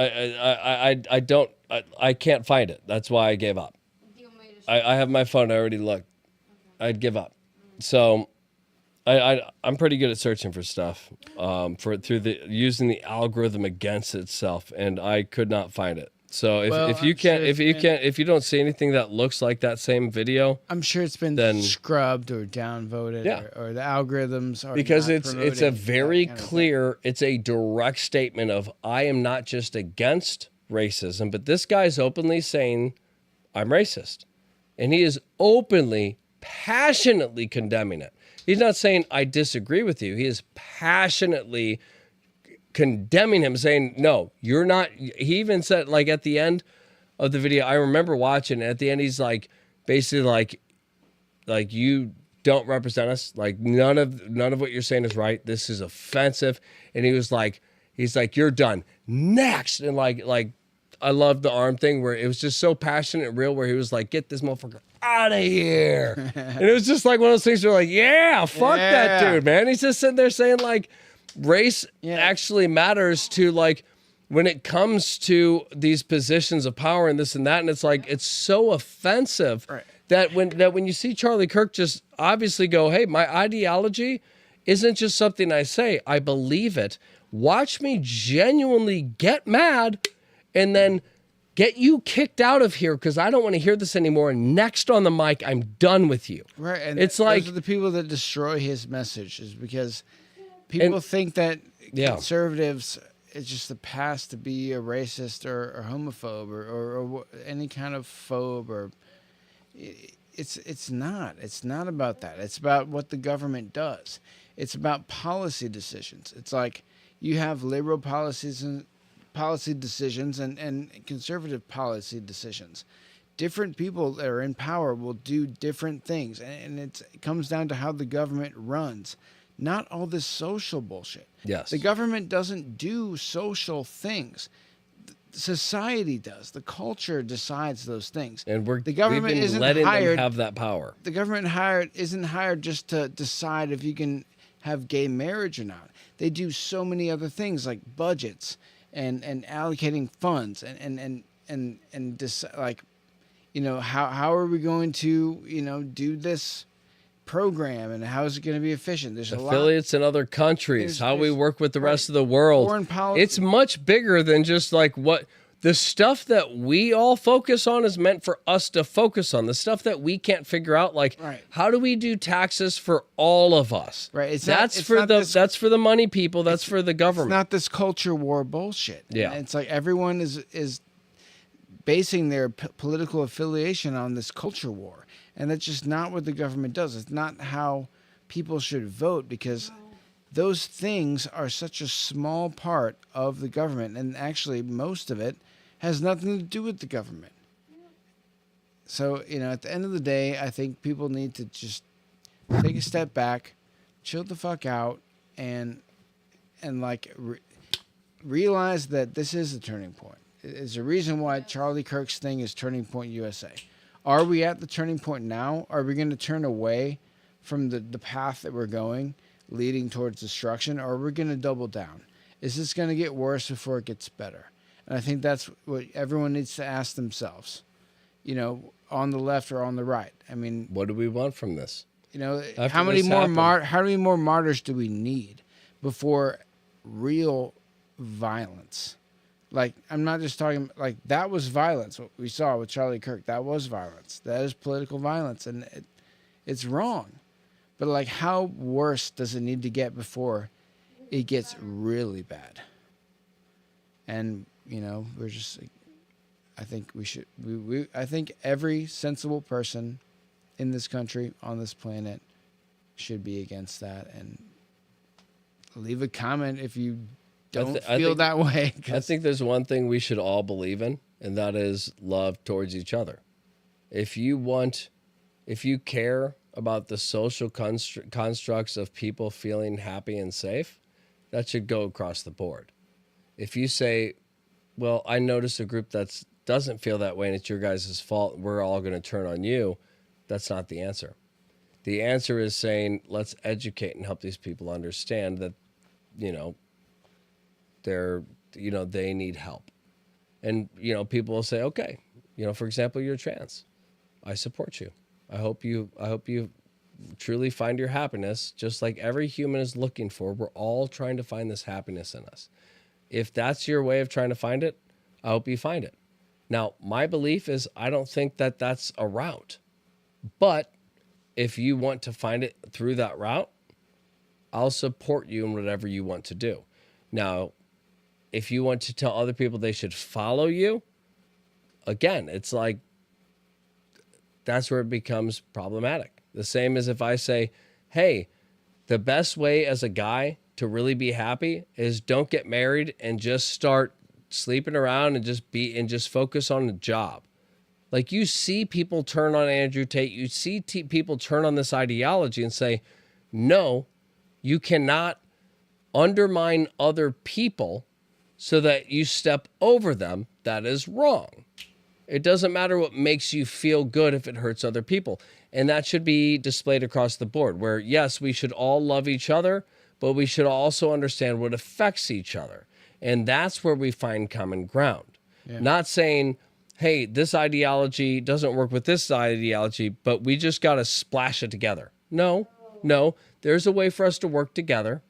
[SPEAKER 2] I can't find it. That's why I gave up.
[SPEAKER 4] Do you want me to show
[SPEAKER 2] I have my phone. I already looked.
[SPEAKER 4] Okay.
[SPEAKER 2] I'd give up. So I'm pretty good at searching for stuff using the algorithm against itself, and I could not find it. So if you don't see anything that looks like that same video,
[SPEAKER 3] I'm sure it's been scrubbed or downvoted, or the algorithms are
[SPEAKER 2] because
[SPEAKER 3] not
[SPEAKER 2] it's a very
[SPEAKER 3] promoting
[SPEAKER 2] clear, it's a direct statement of, I am not just against racism, but this guy's openly saying I'm racist, and he is openly, passionately condemning it. He's not saying I disagree with you. He is passionately condemning him, saying, no, you're not. He even said, like, at the end of the video, I remember watching it, at the end, he's like, basically like you don't represent us. Like, none of what you're saying is right. This is offensive. And he's like, you're done. Next. And like, I love the arm thing where it was just so passionate and real, where he was like, get this motherfucker out of here. And it was just like one of those things where like, yeah, fuck that dude, man. He's just sitting there saying like, race actually matters to like when it comes to these positions of power and this and that, and it's like it's so offensive that when you see Charlie Kirk just obviously go, hey, my ideology isn't just something I say, I believe it. Watch me genuinely get mad and then get you kicked out of here because I don't want to hear this anymore. Next on the mic, I'm done with you.
[SPEAKER 3] Right, and
[SPEAKER 2] it's
[SPEAKER 3] those
[SPEAKER 2] like
[SPEAKER 3] are the people that destroy his message, is because people think that conservatives, it's just the past to be a racist or homophobe or any kind of phobe, or it's not. It's not about that. It's about what the government does. It's about policy decisions. It's like you have liberal policies and policy decisions and conservative policy decisions. Different people that are in power will do different things, and it comes down to how the government runs, not all this social bullshit.
[SPEAKER 2] Yes.
[SPEAKER 3] The government doesn't do social things. Society does. The culture decides those things.
[SPEAKER 2] And
[SPEAKER 3] the government
[SPEAKER 2] we've been
[SPEAKER 3] isn't
[SPEAKER 2] letting
[SPEAKER 3] hired,
[SPEAKER 2] them have that power.
[SPEAKER 3] The government isn't hired just to decide if you can have gay marriage or not. They do so many other things like budgets and allocating funds and like, you know, how are we going to, you know, do this program and how is it going to be efficient? There's
[SPEAKER 2] affiliates in other countries, how we work with the rest of the world.
[SPEAKER 3] Foreign policy.
[SPEAKER 2] It's much bigger than just like what the stuff that we all focus on is meant for us to focus on. The stuff that we can't figure out, like how do we do taxes for all of us?
[SPEAKER 3] Right.
[SPEAKER 2] That's for the money people. That's for the government.
[SPEAKER 3] It's not this culture war bullshit.
[SPEAKER 2] Yeah.
[SPEAKER 3] And it's like everyone is basing their political affiliation on this culture war. And that's just not what the government does. It's not how people should vote, because those things are such a small part of the government. And actually, most of it has nothing to do with the government. So, you know, at the end of the day, I think people need to just take a step back, chill the fuck out, and like realize that this is a turning point. It's a reason why Charlie Kirk's thing is Turning Point USA. Are we at the turning point now? Are we going to turn away from the path that we're going, leading towards destruction, or are we going to double down? Is this going to get worse before it gets better? And I think that's what everyone needs to ask themselves, you know, on the left or on the right. I mean,
[SPEAKER 2] what do we want from this?
[SPEAKER 3] You know,
[SPEAKER 2] After
[SPEAKER 3] how many
[SPEAKER 2] this
[SPEAKER 3] more martyrs do we need before real violence? Like, I'm not just talking, like, that was violence. What we saw with Charlie Kirk, that was violence. That is political violence, and it's wrong. But, like, how worse does it need to get before it gets really bad? And, you know, we're just, I think we should, I think every sensible person in this country, on this planet, should be against that. And leave a comment if you don't feel that way.
[SPEAKER 2] I think there's one thing we should all believe in, and that is love towards each other. If you care about the social constructs of people feeling happy and safe, that should go across the board. If you say, well, I notice a group that doesn't feel that way and it's your guys' fault, we're all going to turn on you, that's not the answer. The answer is saying, let's educate and help these people understand that, you know, they need help. And, you know, people will say, okay, you know, for example, you're trans. I support you. I hope you truly find your happiness, just like every human is looking for. We're all trying to find this happiness in us. If that's your way of trying to find it, I hope you find it. Now, my belief is I don't think that that's a route. But if you want to find it through that route, I'll support you in whatever you want to do. Now, if you want to tell other people they should follow you, again, it's like that's where it becomes problematic. The same as if I say, hey, the best way as a guy to really be happy is don't get married and just start sleeping around and just focus on a job. Like, you see people turn on Andrew Tate, you see people turn on this ideology and say, no, you cannot undermine other people so that you step over them. That is wrong. It doesn't matter what makes you feel good if it hurts other people. And that should be displayed across the board, where, yes, we should all love each other, but we should also understand what affects each other. And that's where we find common ground. Not saying, hey, this ideology doesn't work with this ideology, but we just got to splash it together. No, there's a way for us to work together.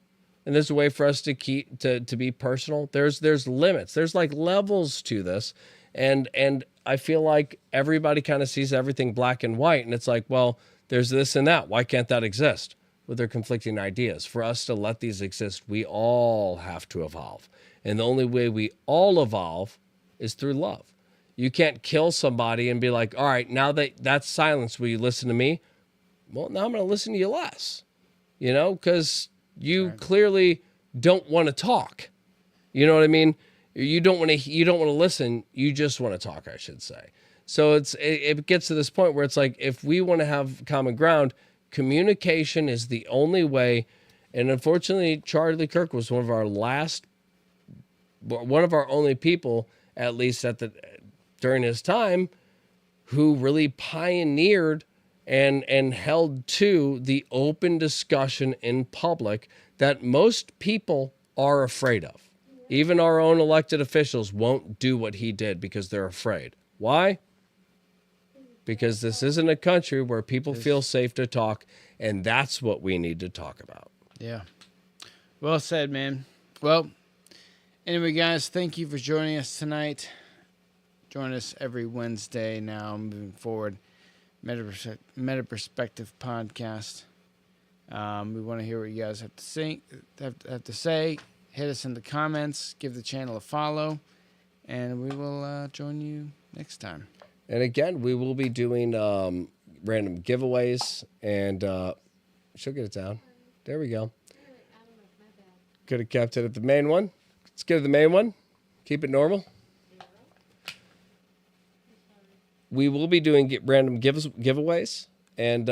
[SPEAKER 2] And there's a way for us to keep to be personal. There's limits. There's like levels to this. And I feel like everybody kind of sees everything black and white. And it's like, well, there's this and that. Why can't that exist? With their conflicting ideas. For us to let these exist, we all have to evolve. And the only way we all evolve is through love. You can't kill somebody and be like, all right, now that's silence, will you listen to me? Well, now I'm going to listen to you less. Because you clearly don't want to talk. You know what I mean? You don't want to listen. You just want to talk, I should say. So it gets to this point where it's like, if we want to have common ground, communication is the only way. And unfortunately, Charlie Kirk was one of our only people, at least during his time, who really pioneered and held to the open discussion in public that most people are afraid of. Even our own elected officials won't do what he did because they're afraid. Why? Because this isn't a country where people feel safe to talk, and that's what we need to talk about.
[SPEAKER 3] Yeah. Well said, man. Well, anyway, guys, thank you for joining us tonight. Join us every Wednesday now moving forward. Meta Perspective podcast. We want to hear what you guys have to say. Hit us in the comments. Give the channel a follow, and we will join you next time.
[SPEAKER 2] And again, we will be doing random giveaways, and she'll get it down. There we go. Could have kept it at the main one. Let's go to the main one. Keep it normal. We will be doing random giveaways and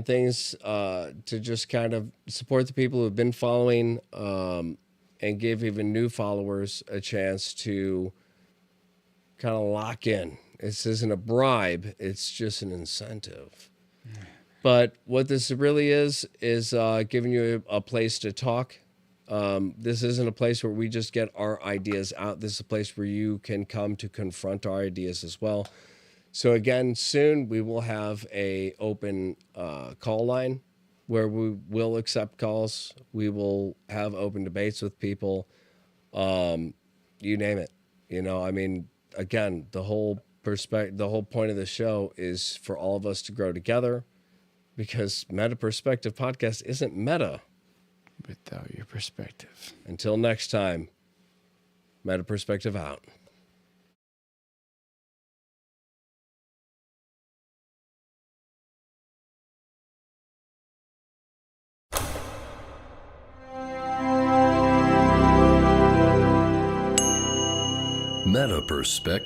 [SPEAKER 2] things to just kind of support the people who have been following and give even new followers a chance to kind of lock in. This isn't a bribe. It's just an incentive. But what this really is giving you a place to talk. This isn't a place where we just get our ideas out. This is a place where you can come to confront our ideas as well. So again, soon we will have a open call line where we will accept calls. We will have open debates with people. You name it. I mean, again, the whole point of the show is for all of us to grow together, because Meta Perspective podcast isn't meta
[SPEAKER 3] without your perspective.
[SPEAKER 2] Until next time, Meta Perspective out.
[SPEAKER 1] Meta Perspective.